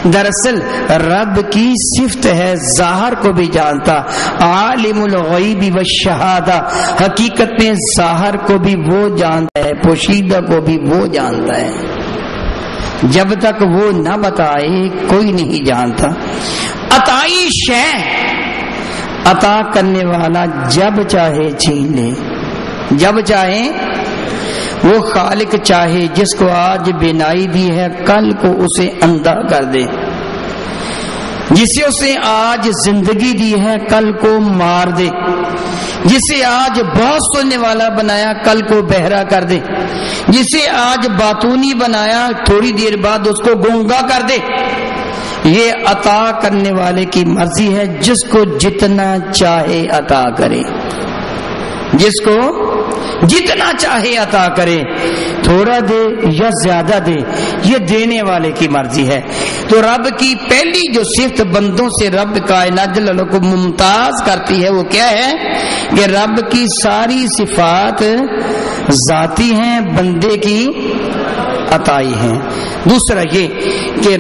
دراصل رب کی صفت ہے ظاہر کو بھی جانتا، عالم الغیب والشہادہ، حقیقت میں ظاہر کو بھی وہ جانتا ہے، پوشیدہ کو بھی وہ جانتا ہے۔ جب تک وہ نہ بتائے کوئی نہیں جانتا۔ عطائی شے، عطا کرنے والا جب چاہے چھین لے، جب چاہے وہ خالق چاہے جس کو آج بینائی دی ہے کل کو اسے اندھا کر دے، جسے اسے آج زندگی دی ہے کل کو مار دے، جسے آج بہت سننے والا بنایا کل کو بہرا کر دے، جسے آج باتونی بنایا تھوڑی دیر بعد اس کو گونگا کر دے۔ یہ عطا کرنے والے کی مرضی ہے، جس کو جتنا چاہے عطا کرے، جس کو جتنا چاہے عطا کرے، تھوڑا دے یا زیادہ دے، یہ دینے والے کی مرضی ہے۔ تو رب کی پہلی جو صفت بندوں سے رب کائنات جل جلالہ کو ممتاز کرتی ہے وہ کیا ہے کہ رب کی ساری صفات ذاتی ہیں، بندے کی عطائی ہیں۔ دوسرا یہ کہ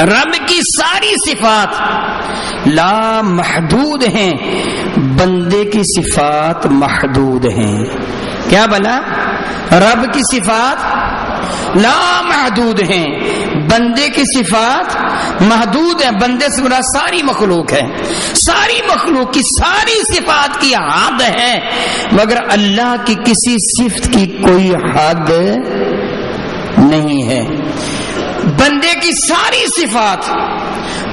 رب کی ساری صفات لا محدود ہیں، بندے کی صفات محدود ہیں۔ کیا بلا؟ رب کی صفات لا محدود ہیں، بندے کی صفات محدود ہیں۔ بندے سے مراد ساری مخلوق ہے، ساری مخلوق کی ساری صفات کی حد ہے، مگر اللہ کی کسی صفت کی کوئی حد نہیں ہے۔ بندے کی ساری صفات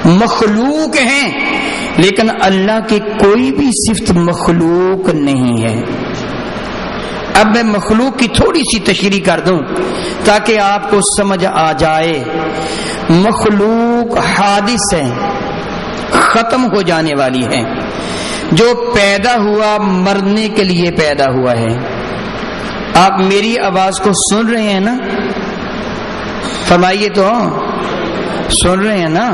مخلوق ہیں لیکن اللہ کی کوئی بھی صفت مخلوق نہیں ہے۔ اب میں مخلوق کی تھوڑی سی تشریح کر دوں تاکہ آپ کو سمجھ آ جائے۔ مخلوق حادث ہے، ختم ہو جانے والی ہے، جو پیدا ہوا مرنے کے لیے پیدا ہوا ہے۔ آپ میری آواز کو سن رہے ہیں نا؟ فرمائیے تو، سن رہے ہیں نا؟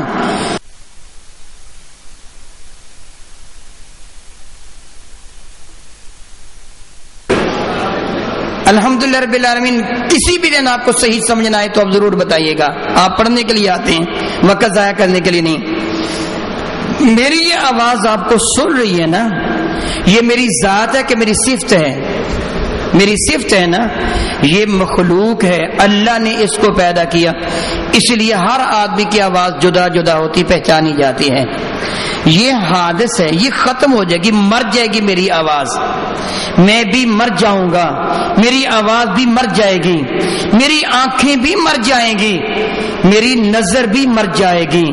الحمدللہ رب العالمین۔ کسی بھی دن آپ کو صحیح سمجھنا ہے تو آپ ضرور بتائیے گا، آپ پڑھنے کے لیے آتے ہیں، وقت ضائع کرنے کے لیے نہیں۔ میری یہ آواز آپ کو سن رہی ہے نا، یہ میری ذات ہے کہ میری صفت ہے؟ میری صفت ہے نا۔ یہ مخلوق ہے، اللہ نے اس کو پیدا کیا، اس لیے ہر آدمی کی آواز جدا جدا ہوتی، پہچانی جاتی ہے۔ یہ حادث ہے، یہ ختم ہو جائے گی، مر جائے گی میری آواز، میں بھی مر جاؤں گا، میری آواز بھی مر جائے گی، میری آنکھیں بھی مر جائیں گی، میری نظر بھی مر جائے گی،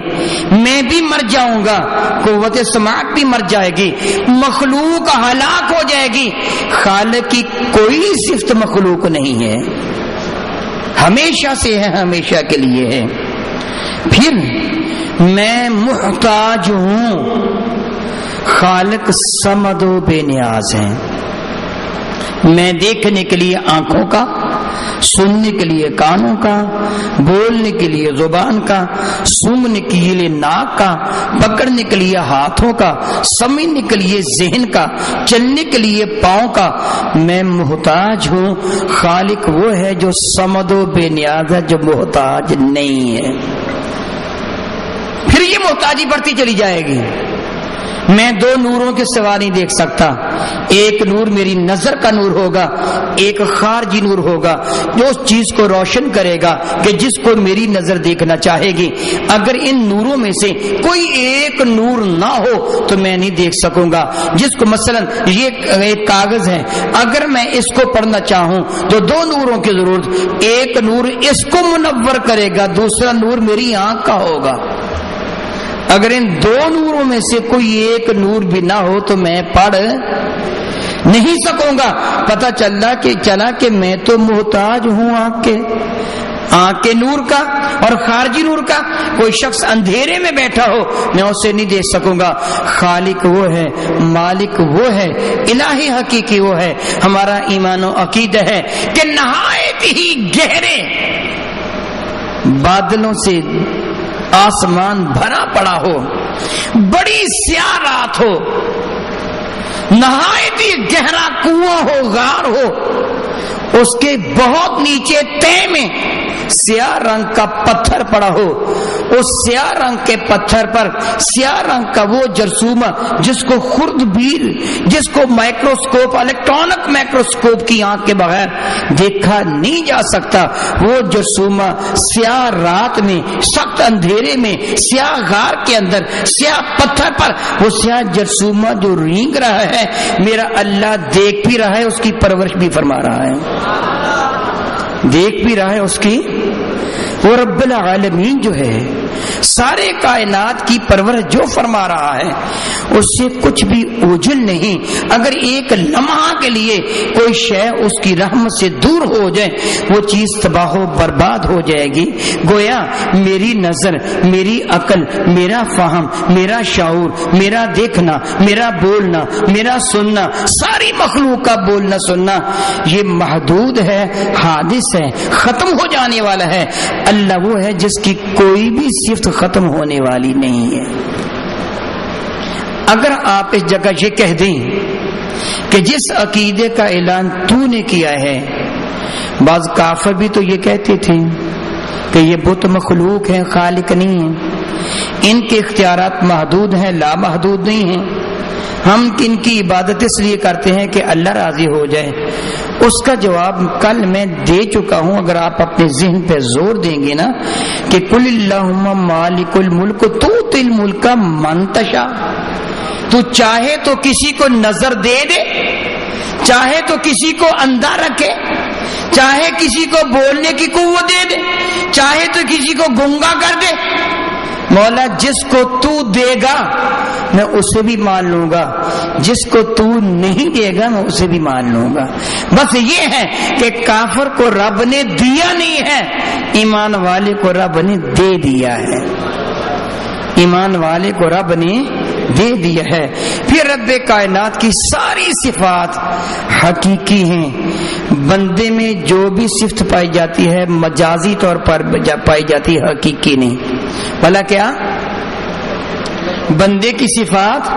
میں بھی مر جاؤں گا، قوت سماعت بھی مر جائے گی، مخلوق ہلاک ہو جائے گی۔ خالق کی کوئی صفت مخلوق نہیں ہے، ہمیشہ سے ہے، ہمیشہ کے لیے ہے۔ پھر میں محتاج ہوں، خالق صمد و بے نیاز ہے۔ میں دیکھنے کے لیے آنکھوں کا، سننے کے لیے کانوں کا، بولنے کے لیے زبان کا، سونگھنے کے لیے ناک کا، پکڑنے کے لیے ہاتھوں کا، سمجھنے کے لیے ذہن کا، چلنے کے لیے پاؤں کا، میں محتاج ہوں۔ خالق وہ ہے جو صمد و بے نیاز ہے، جو محتاج نہیں ہے۔ پھر یہ محتاجی بڑھتی چلی جائے گی۔ میں دو نوروں کے سوا نہیں دیکھ سکتا، ایک نور میری نظر کا نور ہوگا، ایک خارجی نور ہوگا جو اس چیز کو روشن کرے گا کہ جس کو میری نظر دیکھنا چاہے گی۔ اگر ان نوروں میں سے کوئی ایک نور نہ ہو تو میں نہیں دیکھ سکوں گا۔ جس کو مثلا یہ ایک کاغذ ہے، اگر میں اس کو پڑھنا چاہوں تو دو نوروں کی ضرورت، ایک نور اس کو منور کرے گا، دوسرا نور میری آنکھ کا ہوگا۔ اگر ان دو نوروں میں سے کوئی ایک نور بھی نہ ہو تو میں پڑھ نہیں سکوں گا۔ پتہ چلا کہ میں تو محتاج ہوں آنکھ کے، آنکھ کے نور کا اور خارجی نور کا. کوئی شخص اندھیرے میں بیٹھا ہو میں اسے نہیں دیکھ سکوں گا. خالق وہ ہے, مالک وہ ہے, الہی حقیقی وہ ہے. ہمارا ایمان و عقیدہ ہے کہ نہایت ہی گہرے بادلوں سے آسمان بھرا پڑا ہو, بڑی سیاہ رات ہو, نہایت ہی گہرا کنواں ہو, غار ہو, اس کے بہت نیچے تہ میں سیاہ رنگ کا پتھر پڑا ہو, اس سیاہ رنگ کے پتھر پر سیاہ رنگ کا وہ جرثومہ جس کو خوردبین, جس کو مائکروسکوپ, الیکٹرانک مائکروسکوپ کی آنکھ کے بغیر دیکھا نہیں جا سکتا, وہ جرثومہ سیاہ رات میں, سخت اندھیرے میں, سیاہ غار کے اندر, سیاہ پتھر پر وہ سیاہ جرثومہ جو رینگ رہا ہے, میرا اللہ دیکھ بھی رہا ہے, اس کی پرورش بھی فرما رہا ہے, دیکھ بھی رہا ہے اس کی. وہ رب العالمین جو ہے سارے کائنات کی پرورش جو فرما رہا ہے اس سے کچھ بھی اوجھل نہیں. اگر ایک لمحہ کے لیے کوئی شے اس کی رحمت سے دور ہو جائے وہ چیز تباہ و برباد ہو جائے گی. گویا میری نظر, میری عقل, میرا فہم, میرا شعور, میرا دیکھنا, میرا بولنا, میرا سننا, ساری مخلوق کا بولنا سننا یہ محدود ہے, حادث ہے, ختم ہو جانے والا ہے. اللہ وہ ہے جس کی کوئی بھی صفت ختم ہونے والی نہیں ہے. اگر آپ اس جگہ یہ کہہ دیں کہ جس عقیدے کا اعلان تو نے کیا ہے, بعض کافر بھی تو یہ کہتے تھے کہ یہ بت مخلوق ہیں, خالق نہیں ہیں, ان کے اختیارات محدود ہیں, لامحدود نہیں ہیں, ہم ان کی عبادت اس لیے کرتے ہیں کہ اللہ راضی ہو جائے. اس کا جواب کل میں دے چکا ہوں. اگر آپ اپنے ذہن پہ زور دیں گے نا کہ قل اللہم مالک الملک تؤتی الملک من تشاء, تو چاہے تو کسی کو نظر دے دے, چاہے تو کسی کو اندھا رکھے, چاہے کسی کو بولنے کی قوت دے دے, چاہے تو کسی کو گنگا کر دے. مولا جس کو تو دے گا میں اسے بھی مان لوں گا, جس کو تو نہیں دے گا میں اسے بھی مان لوں گا. بس یہ ہے کہ کافر کو رب نے دیا نہیں ہے, ایمان والے کو رب نے دے دیا ہے, ایمان والے کو رب نے دے دیا ہے. پھر رب کائنات کی ساری صفات حقیقی ہیں. بندے میں جو بھی صفت پائی جاتی ہے مجازی طور پر پائی جاتی ہے, حقیقی نہیں. بھلا کیا بندے کی صفات,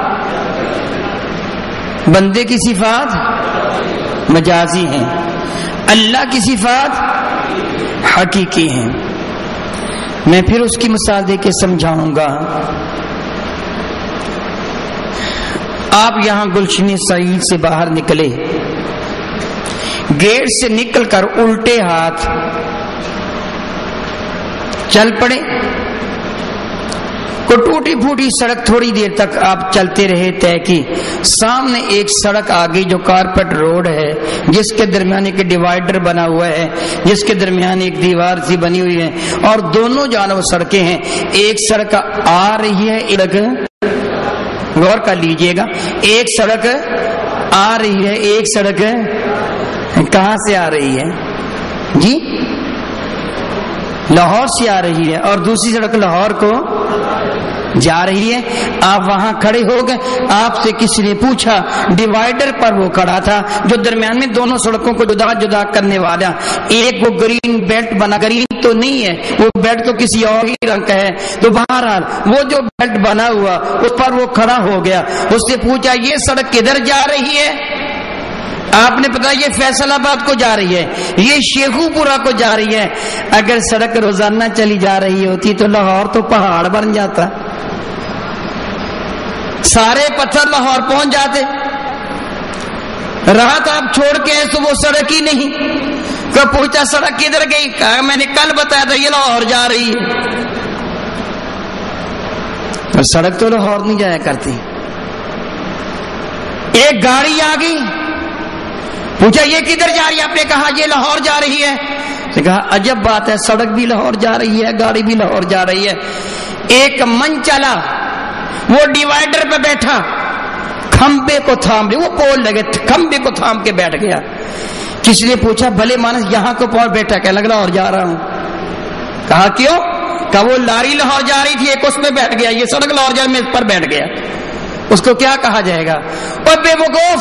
بندے کی صفات مجازی ہیں, اللہ کی صفات حقیقی ہیں. میں پھر اس کی مثال دے کے سمجھاؤں گا. آپ یہاں گلشن سعید سے باہر نکلے, گیٹ سے نکل کر الٹے ہاتھ چل پڑے, کو ٹوٹی پھوٹی سڑک تھوڑی دیر تک آپ چلتے رہے طے کی. سامنے ایک سڑک آ گئی جو کارپیٹ روڈ ہے, جس کے درمیان ایک ڈیوائیڈر بنا ہوا ہے, جس کے درمیان ایک دیوار سی بنی ہوئی ہے, اور دونوں جانب سڑکیں ہیں. ایک سڑک آ رہی ہے, ایک غور کر لیجئے گا, ایک سڑک آ رہی ہے, ایک سڑک کہاں سے آ رہی ہے جی؟ لاہور سے آ رہی ہے, اور دوسری سڑک لاہور کو جا رہی ہے. آپ وہاں کھڑے ہو گئے, آپ سے کسی نے پوچھا, ڈیوائیڈر پر وہ کھڑا تھا جو درمیان میں دونوں سڑکوں کو جدا جدا کرنے والا, ایک وہ گرین بیلٹ بنا, گرین تو نہیں ہے, وہ بیلٹ تو کسی اور ہی رنگ کا ہے. تو بہرحال وہ جو بیلٹ بنا ہوا اس پر وہ کھڑا ہو گیا. اس سے پوچھا یہ سڑک کدھر جا رہی ہے؟ آپ نے پتا یہ فیصل آباد کو جا رہی ہے, یہ شیخو پورہ کو جا رہی ہے. اگر سڑک روزانہ چلی جا رہی ہوتی تو لاہور تو پہاڑ بن جاتا, سارے پتھر لاہور پہنچ جاتے. رات آپ چھوڑ کے تو وہ سڑک ہی نہیں. کہ پوچھا سڑک کدھر گئی؟ کہا میں نے کل بتایا تھا یہ لاہور جا رہی ہے. اور سڑک تو لاہور نہیں جایا کرتی. ایک گاڑی آ گئی, پوچھا یہ کدھر جا رہی ہے؟ آپ نے کہا یہ لاہور جا رہی ہے. کہا عجب بات ہے, سڑک بھی لاہور جا رہی ہے, گاڑی بھی لاہور جا رہی ہے. ایک من چلا, وہ ڈیوائیڈر پہ بیٹھا, کھمبے کو تھام لیا, وہ پول لگے, کھمبے کو تھام کے بیٹھ گیا. کسی نے پوچھا بھلے مانس یہاں کو پہنچ بیٹھا, کہنے لگا لاہور جا رہا ہوں. کہا کیوں؟ کہ وہ لاری لاہور جا رہی تھی، ایک اس میں بیٹھ گیا، یہ سڑک لاہور جا میں اس پر بیٹھ گیا، اس کو کیا کہا جائے گا؟ اور بے وقوف،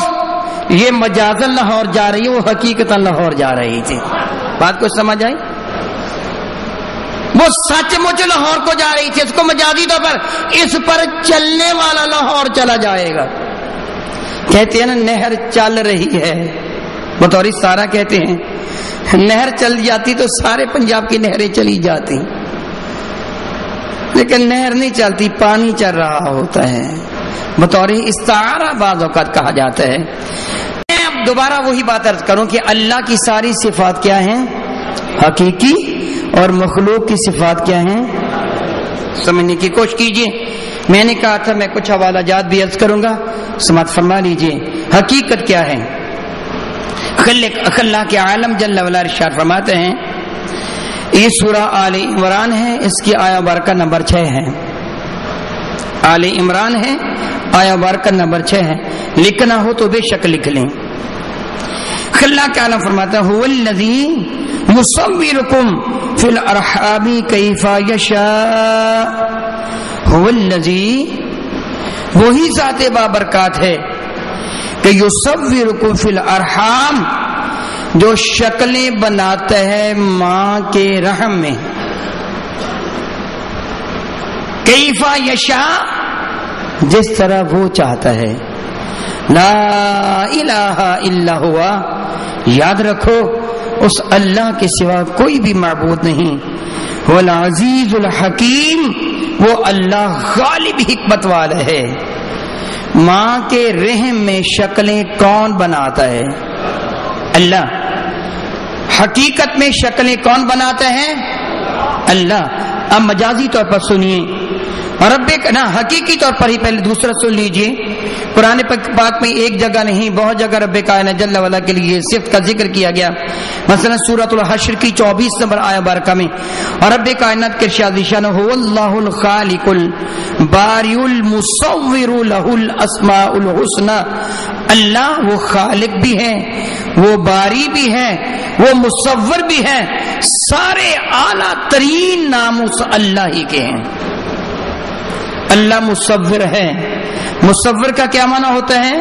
یہ مجازن لاہور جا رہی ہے، وہ حقیقتاً لاہور جا رہی تھی۔ بات کو سمجھ آئی؟ وہ سچ مچ لاہور کو جا رہی تھی، اس کو مجازی طور پر اس پر چلنے والا لاہور چلا جائے گا۔ کہتے ہیں نا نہر چل رہی ہے، بطور سارا کہتے ہیں نہر چل جاتی تو سارے پنجاب کی نہریں چلی جاتی، لیکن نہر نہیں چلتی، پانی چل رہا ہوتا ہے، بطور استعارہ بعض اوقات کہا جاتا ہے۔ میں اب دوبارہ وہی بات عرض کروں کہ اللہ کی ساری صفات کیا ہیں؟ حقیقی، اور مخلوق کی صفات کیا ہیں؟ سمجھنے کی کوشش کیجیے۔ میں نے کہا تھا میں کچھ حوالہ جات بھی عرض کروں گا، سمجھ فرما لیجیے۔ حقیقت کیا ہے؟ اللہ کے عالم جل وعلا ارشاد فرماتے ہیں، یہ سورہ آل عمران ہے، اس کی آیہ بارکہ نمبر 6 ہے۔ آل عمران ہے، آیہ بارکہ نمبر 6 ہے، لکھنا ہو تو بے شک لکھ لیں۔ اللہ کے عالم فرماتا ہے، هو الذی یصورکم فی الارحام کیف یشاء، هو الذی، وہی ذات بابرکات ہے کہ یصورکم فی الارحام، جو شکلیں بناتا ہے ماں کے رحم میں، کیف یشاء، جس طرح وہ چاہتا ہے۔ لا الہ الا ہوا، یاد رکھو اس اللہ کے سوا کوئی بھی معبود نہیں۔ وہ العزیز الحکیم، وہ اللہ غالب حکمت والا ہے۔ ماں کے رحم میں شکلیں کون بناتا ہے؟ اللہ۔ حقیقت میں شکلیں کون بناتا ہے؟ اللہ۔ اب مجازی طور پر سنیے، اور رب نہ حقیقی طور پر ہی پہلے دوسرا سن لیجئے۔ قرآن پاک میں ایک جگہ نہیں، بہت جگہ رب کائنات جل وعلا کے لیے صفت کا ذکر کیا گیا، مثلا سورۃ الحشر کی 24 نمبر آیہ بارکہ میں، اور رب کائنات کے ارشاد شان هو اللہ الخالق الباری المصور له الاسماء الحسنى، اللہ وہ خالق بھی ہے، وہ باری بھی ہے، وہ مصور بھی ہے، سارے اعلیٰ ترین نام اس اللہ ہی کے ہیں۔ اللہ مصور ہے۔ مصور کا کیا معنی ہوتا ہے؟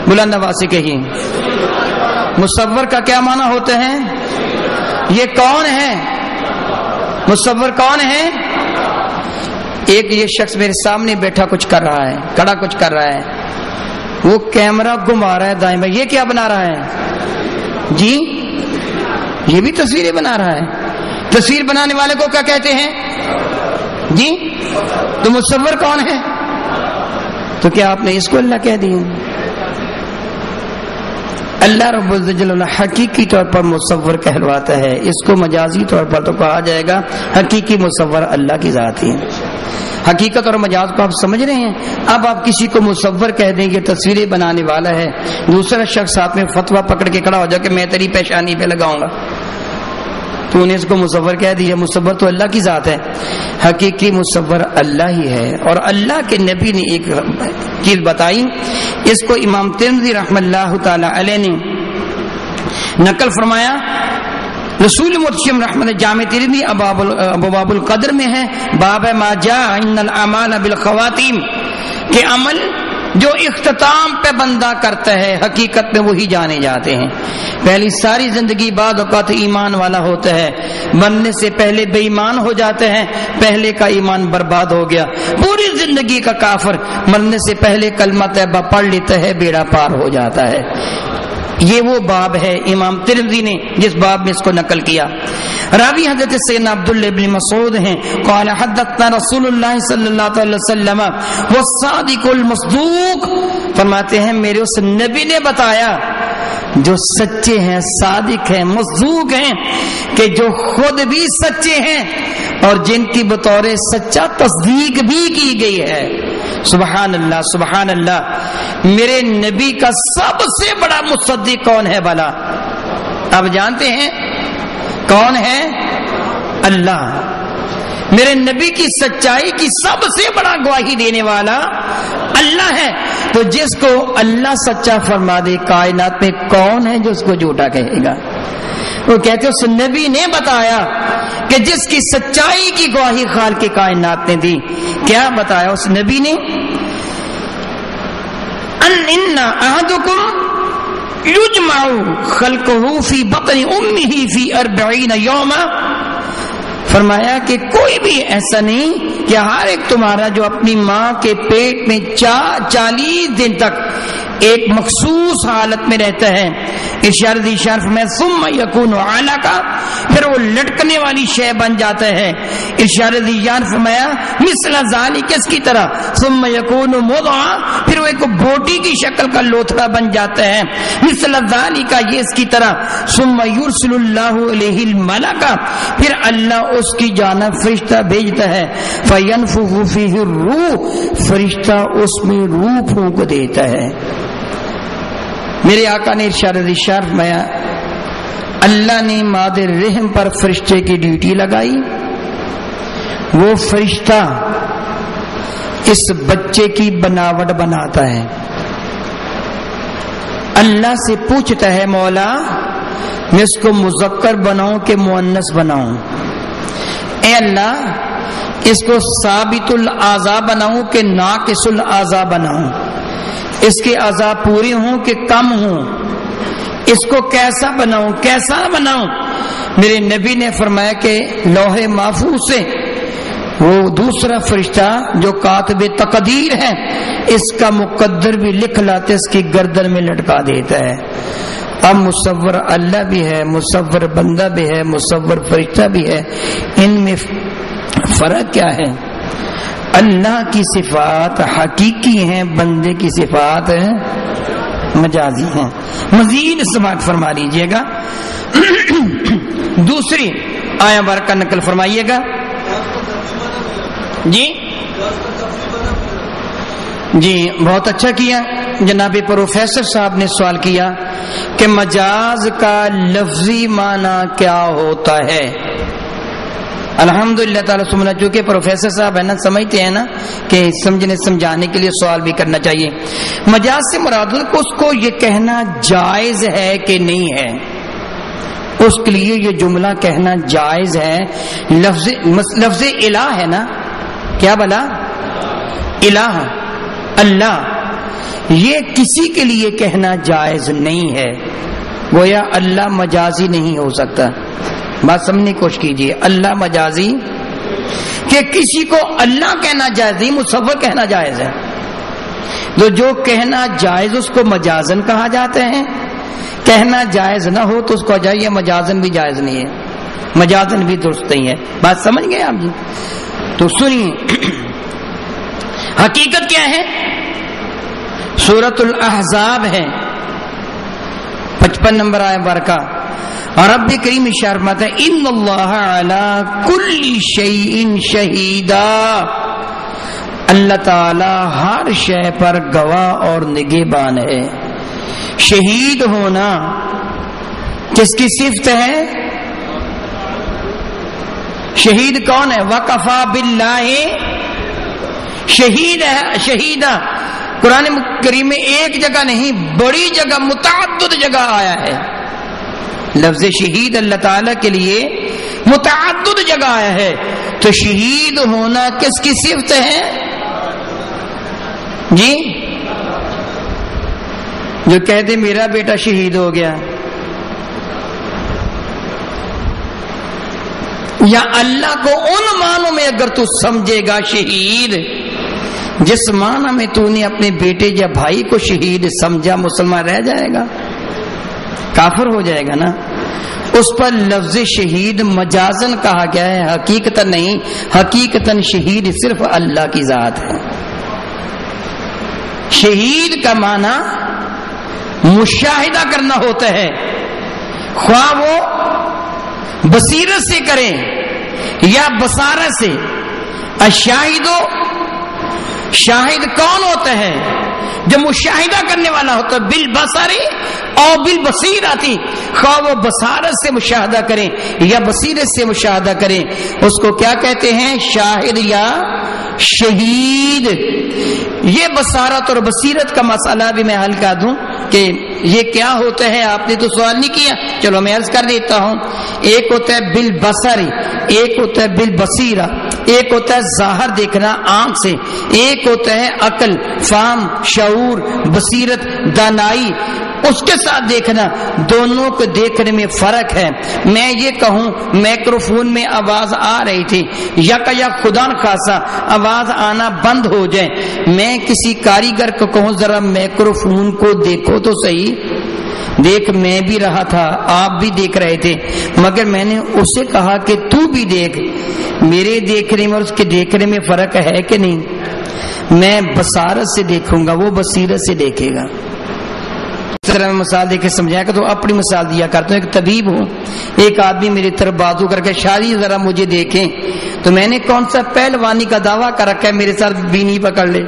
بلند آواز سے کہیے، مصور کا کیا معنی ہوتا ہے؟ یہ کون ہے؟ مصور کون ہے؟ ایک یہ شخص میرے سامنے بیٹھا کچھ کر رہا ہے، کھڑا کچھ کر رہا ہے، وہ کیمرہ گھما رہا ہے دائیں بائیں، یہ کیا بنا رہا ہے؟ جی یہ بھی تصویریں بنا رہا ہے۔ تصویر بنانے والے کو کیا کہتے ہیں؟ جی تو مصور کون ہے؟ تو کیا آپ نے اس کو اللہ کہہ دیا؟ اللہ رب العزت حقیقی طور پر مصور کہلواتا ہے، اس کو مجازی طور پر تو کہا جائے گا حقیقی مصور اللہ کی ذات ہی ہے۔ حقیقت اور مجاز کو آپ سمجھ رہے ہیں؟ اب آپ کسی کو مصور کہہ دیں گے، تصویریں بنانے والا ہے، دوسرا شخص ساتھ میں فتویٰ پکڑ کے کھڑا ہو جائے کہ میں تیری پیشانی پہ لگاؤں گا، تو انہیں اس کو مصور کہہ دیا۔ مصور تو اللہ کی ذات ہے، حقیقی مصور اللہ ہی ہے۔ اور اللہ کے نبی نے ایک چیز بتائی، اس کو امام ترمذی رحمہ اللہ تعالی علیہ نے نقل فرمایا، رسول مرشد رحمۃ جامع ترمذی ابواب القدر میں ہے، باب ما جاء ان الاعمال بالخواتیم، کہ عمل جو اختتام پہ بندہ کرتا ہے حقیقت میں وہی جانے جاتے ہیں۔ پہلی ساری زندگی بعد اوقات ایمان والا ہوتا ہے، مرنے سے پہلے بے ایمان ہو جاتے ہیں، پہلے کا ایمان برباد ہو گیا۔ پوری زندگی کا کافر مرنے سے پہلے کلمہ طیبہ پڑھ لیتا ہے، بیڑا پار ہو جاتا ہے۔ یہ وہ باب ہے امام ترمذی نے جس باب میں اس کو نقل کیا۔ راوی حضرت سیدنا عبداللہ بن مسعود ہیں، قال حدثنا رسول اللہ صلی اللہ علیہ وسلم والصادق المصدوق، فرماتے ہیں میرے اس نبی نے بتایا جو سچے ہیں، صادق ہیں، مصدوق ہیں، کہ جو خود بھی سچے ہیں اور جن کی بطور سچا تصدیق بھی کی گئی ہے۔ سبحان اللہ سبحان اللہ۔ میرے نبی کا سب سے بڑا مصدق کون ہے بھلا؟ آپ جانتے ہیں کون ہے؟ اللہ۔ میرے نبی کی سچائی کی سب سے بڑا گواہی دینے والا اللہ ہے۔ تو جس کو اللہ سچا فرما دے، کائنات میں کون ہے جو اس کو جھوٹا کہے گا؟ وہ کہتے اس نبی نے بتایا کہ جس کی سچائی کی گواہی خالق کائنات نے دی. کیا بتایا اس نبی نے؟ ان احدکم یجمع خلقہ فی بطن امہ فی 40 یوما. فرمایا کہ کوئی بھی ایسا نہیں کہ ہر ایک تمہارا جو اپنی ماں کے پیٹ میں 40 دن تک ایک مخصوص حالت میں رہتا ہے. ارشاد شرف میں ثم یکون علقہ، پھر وہ لٹکنے والی شے بن جاتا ہے. ارشاد فرمایا مثل ذالک، اس کی طرح ثم یکون مضغہ، پھر وہ ایک بوٹی کی شکل کا لوتھڑا بن جاتا ہے. مثل ذالک، یہ اس کی طرح ثم یرسل اللہ الیہ الملک، پھر اللہ اس کی جانب فرشتہ بھیجتا ہے. فینفخ فیہ الروح، فرشتہ اس میں روح پھونک دیتا ہے. میرے آقا نے ارشاد فرمایا اللہ نے مادے رحم پر فرشتے کی ڈیوٹی لگائی. وہ فرشتہ اس بچے کی بناوٹ بناتا ہے. اللہ سے پوچھتا ہے مولا میں اس کو مذکر بناؤں کہ مؤنث بناؤں؟ اے اللہ اس کو ثابت الاعضاء بناؤں کہ ناقص الاعضاء بناؤں؟ اس کے اعضاء پورے ہوں کہ کم ہوں؟ اس کو کیسا بناؤں کیسا بناؤں؟ میرے نبی نے فرمایا کہ لوح محفوظ سے وہ دوسرا فرشتہ جو کاتب تقدیر ہے اس کا مقدر بھی لکھ لاتے اس کی گردن میں لٹکا دیتا ہے. اب مصور اللہ بھی ہے، مصور بندہ بھی ہے، مصور فرشتہ بھی ہے. ان میں فرق کیا ہے؟ اللہ کی صفات حقیقی ہیں، بندے کی صفات مجازی ہیں. مزید سماعت فرما لیجئے گا. دوسری آیا برکہ نقل فرمائیے گا. جی بہت اچھا کیا. جناب پروفیسر صاحب نے سوال کیا کہ مجاز کا لفظی معنی کیا ہوتا ہے. الحمدللہ تعالیٰ سمجھنا، چونکہ پروفیسر صاحب ہے نا سمجھتے ہیں نا کہ سمجھانے کے لیے سوال بھی کرنا چاہیے. مجاز سے مراد اس کو یہ کہنا جائز ہے کہ نہیں ہے، اس کے لیے یہ جملہ کہنا جائز ہے. لفظ الہ ہے نا، کیا بلا الہ اللہ، یہ کسی کے لیے کہنا جائز نہیں ہے. گویا اللہ مجازی نہیں ہو سکتا. بات سمجھنے کی کوشش کیجیے. اللہ مجازی کہ کسی کو اللہ کہنا جائز نہیں، مصور کہنا جائز ہے. تو جو کہنا جائز اس کو مجازن کہا جاتا ہے، کہنا جائز نہ ہو تو اس کو جائے مجازن بھی جائز نہیں ہے، مجازن بھی درست نہیں ہے. بات سمجھ گئے آپ جی؟ تو سنیے حقیقت کیا ہے. سورۃ الاحزاب ہے 55 نمبر آیت برکہ. اور رب کریم اشارت ہے ان اللہ علی کل شیء شہیدا، اللہ تعالی ہر شے پر گواہ اور نگہبان ہے. شہید ہونا کس کی صفت ہے؟ شہید کون ہے؟ وکفا باللہ شہید ہے. شہیدہ قرآن کریم میں ایک جگہ نہیں بڑی جگہ متعدد جگہ آیا ہے. لفظ شہید اللہ تعالی کے لیے متعدد جگہ آیا ہے. تو شہید ہونا کس کی صفت ہے جی؟ جو کہتے میرا بیٹا شہید ہو گیا، یا اللہ کو ان معنوں میں اگر تو سمجھے گا شہید جس معنی میں تو نے اپنے بیٹے یا بھائی کو شہید سمجھا، مسلمان رہ جائے گا، کافر ہو جائے گا نا. اس پر لفظ شہید مجازن کہا گیا ہے، حقیقتاً نہیں. حقیقتاً شہید صرف اللہ کی ذات ہے. شہید کا معنی مشاہدہ کرنا ہوتا ہے، خواہ وہ بصیرت سے کریں یا بصارت سے. الشاہد شاہد کون ہوتا ہے؟ جو مشاہدہ کرنے والا ہوتا ہے، بالبصری اور بالبصیرتی، خواہ وہ بصارت سے مشاہدہ کریں یا بصیرت سے مشاہدہ کریں، اس کو کیا کہتے ہیں؟ شاہد یا شہید۔ یہ بصارت اور بصیرت کا مسئلہ بھی میں حل کر دوں کہ یہ کیا ہوتا ہے، آپ نے تو سوال نہیں کیا، چلو میں عرض کر دیتا ہوں۔ ایک ہوتا ہے بالبصری، ایک ہوتا ہے بالبصیرہ، ایک ہوتا ہے ظاہر دیکھنا آنکھ سے، ایک ہوتا ہے عقل، فہم، شعور، بصیرت، دانائی، اس کے ساتھ دیکھنا۔ دونوں کو دیکھنے میں فرق ہے۔ میں یہ کہوں میکروفون میں آواز آ رہی تھی، یا خدا نخواستہ آواز آنا بند ہو جائے، میں کسی کاریگر کو کہوں ذرا میکروفون کو دیکھو تو صحیح، دیکھ میں بھی رہا تھا، آپ بھی دیکھ رہے تھے، مگر میں نے اسے کہا کہ تو بھی دیکھ۔ میرے دیکھنے میں اور اس کے دیکھنے میں فرق ہے کہ نہیں؟ میں بصارت سے دیکھوں گا، وہ بصیرت سے دیکھے گا۔ اس طرح میں مثال دے کے سمجھایا کہ تو اپنی مثال دیا کرتا ہوں۔ ایک طبیب ہوں، ایک آدمی میری طرف بازو کر کے شادی ذرا مجھے دیکھیں، تو میں نے کون سا پہلوانی کا دعویٰ کر رکھا ہے میرے ساتھ بینی پکڑ لے؟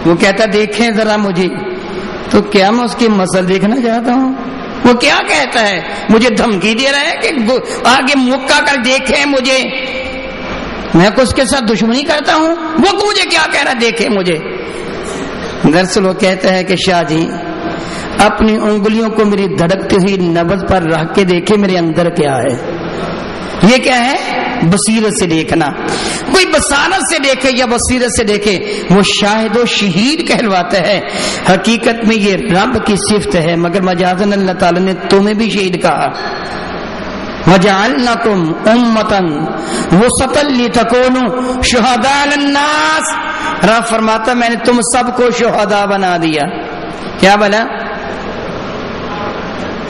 وہ کہتا دیکھیں ذرا مجھے، تو کیا میں اس کی مسل دیکھنا چاہتا ہوں؟ وہ کیا کہتا ہے؟ مجھے دھمکی دے رہا ہے کہ آگے مکہ کر دیکھیں مجھے، میں کو اس کے ساتھ دشمنی کرتا ہوں، وہ مجھے کیا کہہ رہا دیکھیں مجھے؟ دراصل وہ کہتا ہے کہ شاہ جی اپنی انگلیوں کو میری دھڑکتی ہوئی نبض پر رکھ کے دیکھے میرے اندر کیا ہے۔ یہ کیا ہے؟ بصیرت سے دیکھنا۔ کوئی بصارت سے دیکھے یا بصیرت سے دیکھے وہ شاہد و شہید کہلواتا ہے۔ حقیقت میں یہ رب کی صفت ہے، مگر مجازن اللہ تعالی نے تمہیں بھی شہید کہا۔ وَجَعَلْنَكُمْ أُمَّةً وَسَطًا لِتَكُونُوا شُهَدَاءَ عَلَى النَّاسِ۔ رب فرماتا میں نے تم سب کو شہداء بنا دیا۔ کیا بلا؟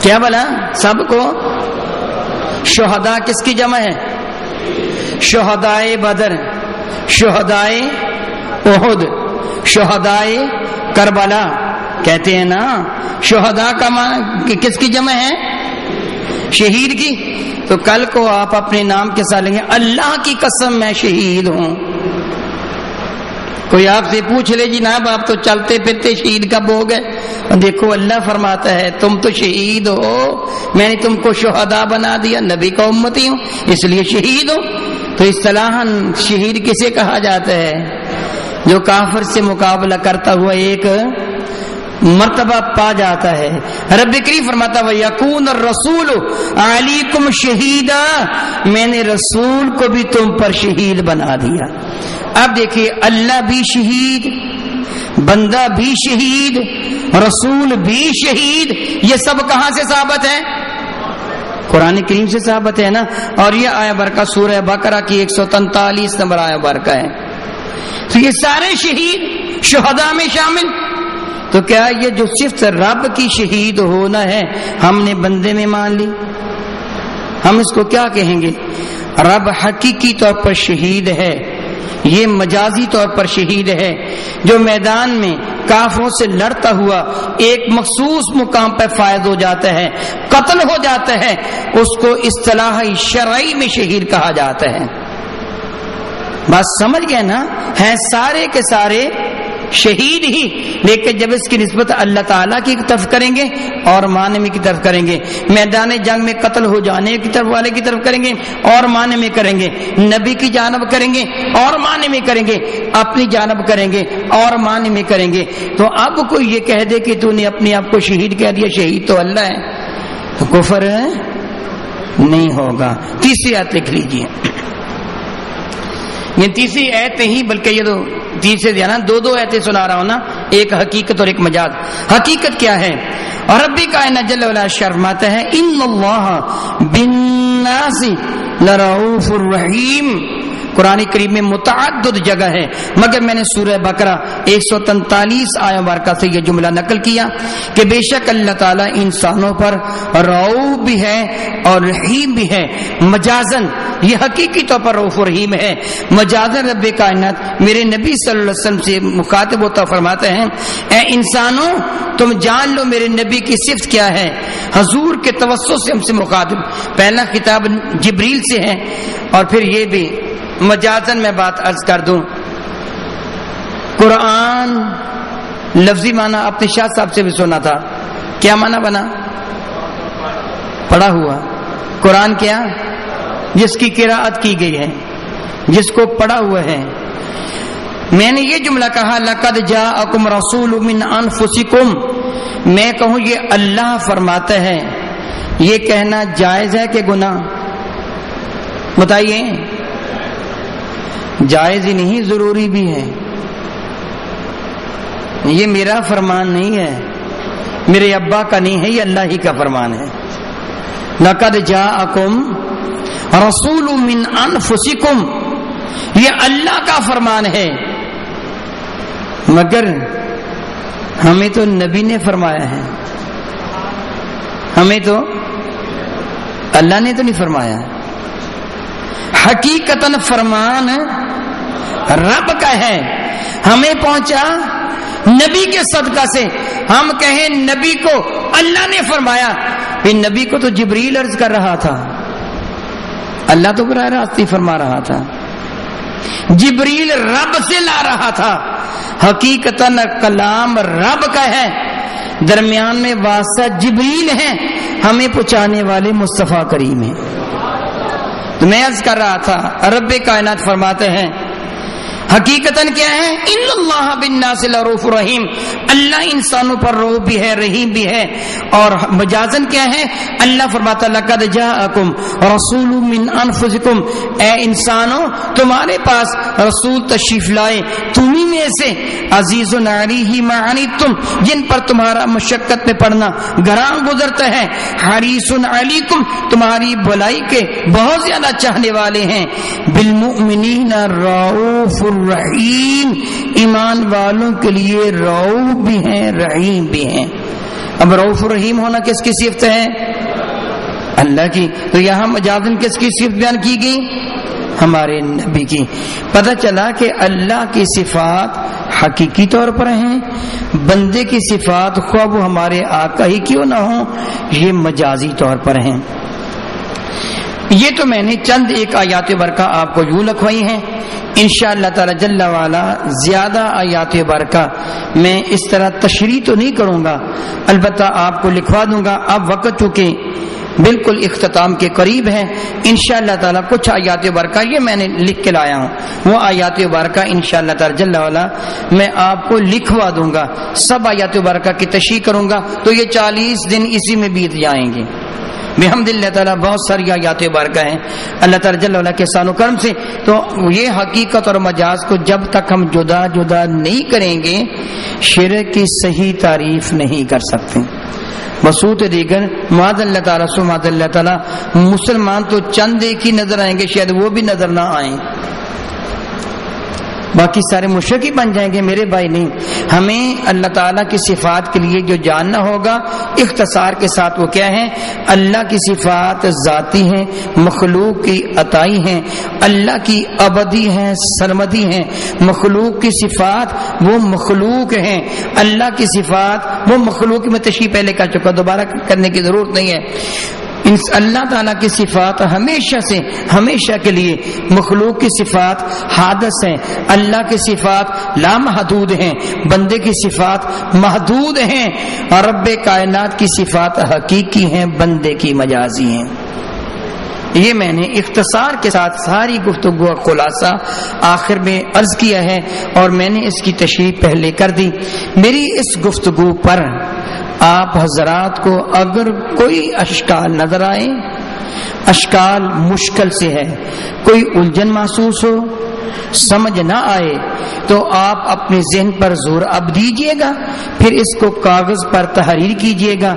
کیا بلا؟ سب کو شہداء کس کی جمع ہے؟ شہدائے بدر، شہدائے احد، شہدائے کربلا کہتے ہیں نا۔ شہداء کا معنی کس کی جمع ہے؟ شہید کی۔ تو کل کو آپ اپنے نام کے ساتھ لیں گے اللہ کی قسم میں شہید ہوں۔ کوئی آپ سے پوچھ لے جناب آپ تو چلتے پھرتے شہید کب ہو گئے؟ دیکھو اللہ فرماتا ہے تم تو شہید ہو، میں نے تم کو شہداء بنا دیا، نبی کا امتی ہوں اس لیے شہید ہو۔ تو اصطلاحاً شہید کسے کہا جاتا ہے؟ جو کافر سے مقابلہ کرتا ہوا ایک مرتبہ پا جاتا ہے۔ رب کریم فرماتا وَيَكُونَ الرَّسُولُ عَلَيْكُمْ شَهِيدًا، میں نے رسول کو بھی تم پر شہید بنا دیا۔ اب دیکھیے اللہ بھی شہید، بندہ بھی شہید، رسول بھی شہید، یہ سب کہاں سے ثابت ہے؟ قرآن کریم سے ثابت ہے نا۔ اور یہ آیہ برکہ سورہ بقرہ کی 143 نمبر آیہ برکہ ہے۔ تو یہ سارے شہید شہداء میں شامل۔ تو کیا یہ جو صفت رب کی شہید ہونا ہے ہم نے بندے میں مان لی؟ ہم اس کو کیا کہیں گے؟ رب حقیقی طور پر شہید ہے، یہ مجازی طور پر شہید ہے۔ جو میدان میں کافروں سے لڑتا ہوا ایک مخصوص مقام پر فائز ہو جاتا ہے، قتل ہو جاتا ہے، اس کو اصطلاح شرعی میں شہید کہا جاتا ہے۔ بات سمجھ گئے نا؟ ہیں سارے کے سارے شہید ہی، لیکن جب اس کی نسبت اللہ تعالیٰ کی طرف کریں گے اور معنی میں کی طرف کریں گے، میدان جنگ میں قتل ہو جانے کی طرف والے کی طرف کریں گے اور معنی میں کریں گے، نبی کی جانب کریں گے اور معنی میں کریں گے، اپنی جانب کریں گے اور معنی میں کریں گے۔ تو اب کوئی یہ کہہ دے کہ تو نے اپنے آپ کو شہید کہہ دیا، شہید تو اللہ ہے، تو کفر نہیں ہوگا۔ تیسری آیت لکھ لیجیے، یہ تیسری آیت نہیں بلکہ یہ تو تیسرے دیا دو آیتیں سنا رہا ہوں نا، ایک حقیقت اور ایک مجاز۔ حقیقت کیا ہے؟ اور ربی کائنات جل وعلا فرماتا ہے ان اللہ بالناس لرؤوف الرحیم۔ قرآن کریم میں متعدد جگہ ہے، مگر میں نے سورہ بقرہ 143 آیہ مبارکہ سے یہ جملہ نقل کیا کہ بے شک اللہ تعالیٰ انسانوں پر رؤوف بھی ہے اور رحیم بھی ہے۔ مجازن یہ حقیقی طور پر رؤوف و رحیم ہے، مجازن رب کائنات میرے نبی صلی اللہ علیہ وسلم سے مخاطب ہوتا فرماتے ہیں اے انسانوں تم جان لو میرے نبی کی صفت کیا ہے۔ حضور کے توسط سے ہم سے مخاطب، پہلا خطاب جبریل سے ہے، اور پھر یہ بھی مجازن میں بات عرض کر دوں قرآن لفظی معنی اپنے شاہ صاحب سے بھی سنا تھا، کیا معنی بنا؟ پڑھا ہوا۔ قرآن کیا؟ جس کی قراءت کی گئی ہے، جس کو پڑھا ہوا ہے۔ میں نے یہ جملہ کہا لقد جاءکم رسول من انفسکم، میں کہوں یہ اللہ فرماتا ہے، یہ کہنا جائز ہے کہ گناہ؟ بتائیے۔ جائز ہی نہیں، ضروری بھی ہے۔ یہ میرا فرمان نہیں ہے، میرے ابا کا نہیں ہے، یہ اللہ ہی کا فرمان ہے۔ لقد جاءکم رسول من انفسکم، یہ اللہ کا فرمان ہے، مگر ہمیں تو نبی نے فرمایا ہے، ہمیں تو اللہ نے تو نہیں فرمایا۔ حقیقتاً فرمان رب کا ہے، ہمیں پہنچا نبی کے صدقہ سے۔ ہم کہیں نبی کو اللہ نے فرمایا، پھر نبی کو تو جبریل عرض کر رہا تھا، اللہ تو براہ راست ہی فرما رہا تھا، جبریل رب سے لا رہا تھا۔ حقیقتاً کلام رب کا ہے، درمیان میں واسطہ جبریل ہے، ہمیں پہنچانے والے مصطفیٰ کریم ہیں۔ تو میں عرض کر رہا تھا، رب کائنات فرماتے ہیں حقیقتاً کیا ہے؟ ان اللہ بالناس لرؤوف رحیم، اللہ انسانوں پر رؤوف بھی ہے، رحیم بھی ہے۔ اور مجازن کیا ہے؟ اللہ فرماتا لقد جاءکم رسول من انفسکم، اے انسانوں تمہارے پاس رسول تشریف لائے تمہیں میں سے، عزیز علیہ ما عنتم، جن پر تمہارا مشقت میں پڑنا گراں گزرتا ہے، حریص علیکم، تمہاری بھلائی کے بہت زیادہ چاہنے والے ہیں، بالمؤمنین رؤوف الرحیم، ایمان والوں کے لیے رؤوف بھی ہیں، رحیم بھی ہیں۔ اب رؤوف الرحیم ہونا کس کی صفت ہے؟ اللہ کی۔ تو یہاں مجازن کس کی صفت بیان کی گئی؟ ہمارے نبی کی۔ پتہ چلا کہ اللہ کی صفات حقیقی طور پر ہیں، بندے کی صفات خواہ وہ ہمارے آقا ہی کیوں نہ ہوں، یہ مجازی طور پر ہیں۔ یہ تو میں نے چند ایک آیات برکہ آپ کو یوں لکھوائی ہیں، انشاءاللہ تعالی جل وعلا زیادہ آیات برکہ میں اس طرح تشریح تو نہیں کروں گا، البتہ آپ کو لکھوا دوں گا۔ اب وقت چونکہ بالکل اختتام کے قریب ہے، انشاءاللہ تعالی کچھ آیات برکہ یہ میں نے لکھ کے لایا ہوں، وہ آیات برکہ انشاءاللہ تعالی جل وعلا میں آپ کو لکھوا دوں گا۔ سب آیات برکہ کی تشریح کروں گا تو یہ 40 دن اسی میں بیت جائیں گے بحمد اللہ تعالیٰ۔ بہت ساری آیات بارکہ ہیں اللہ تعالیٰ جل وعلا کے احسان و کرم سے۔ تو یہ حقیقت اور مجاز کو جب تک ہم جدا جدا نہیں کریں گے، شرک کی صحیح تعریف نہیں کر سکتے۔ بصوت دیگر معاذ اللہ تعالیٰ سو معاذ اللہ تعالیٰ، مسلمان تو چند ایک ہی نظر آئیں گے، شاید وہ بھی نظر نہ آئیں، باقی سارے مشرک ہی بن جائیں گے میرے بھائی۔ نہیں، ہمیں اللہ تعالیٰ کی صفات کے لیے جو جاننا ہوگا اختصار کے ساتھ وہ کیا ہے؟ اللہ کی صفات ذاتی ہیں، مخلوق کی عطائی ہیں، اللہ کی ابدی ہیں، سرمدی ہیں۔ مخلوق کی صفات وہ مخلوق ہیں، اللہ کی صفات وہ مخلوق میں تشریح پہلے کر چکا، دوبارہ کرنے کی ضرورت نہیں ہے۔ اللہ تعالیٰ کی صفات ہمیشہ سے ہمیشہ کے لیے، مخلوق کی صفات حادث ہیں، اللہ کی صفات لامحدود ہیں، بندے کی صفات محدود ہیں، اور رب کائنات کی صفات حقیقی ہیں، بندے کی مجازی ہیں۔ یہ میں نے اختصار کے ساتھ ساری گفتگو کا خلاصہ آخر میں عرض کیا ہے، اور میں نے اس کی تشریح پہلے کر دی۔ میری اس گفتگو پر آپ حضرات کو اگر کوئی اشکال نظر آئے، اشکال مشکل سے ہے، کوئی الجھن محسوس ہو، سمجھ نہ آئے، تو آپ اپنے ذہن پر زور اب دیجئے گا، پھر اس کو کاغذ پر تحریر کیجئے گا،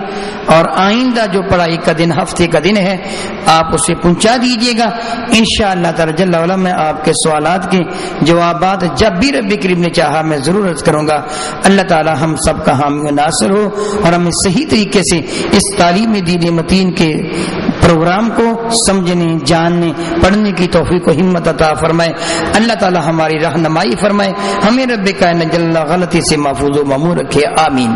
اور آئندہ جو پڑھائی کا دن ہفتے کا دن ہے آپ اسے پہنچا دیجئے گا۔ انشاءاللہ تعالی جل وعلا میں آپ کے سوالات کے جوابات جب بھی رب کریم نے چاہا میں ضرور عرض کروں گا۔ اللہ تعالی ہم سب کا حامی و ناصر ہو، اور ہمیں صحیح طریقے سے اس تعلیم دین متین کے پروگرام کو سمجھنے، جاننے، پڑھنے کی توفیق و ہمت عطا فرمائے۔ اللہ تعالی ہماری رہنمائی فرمائے، ہمیں رب کائنات جل غلطی سے محفوظ و معمور رکھے، آمین۔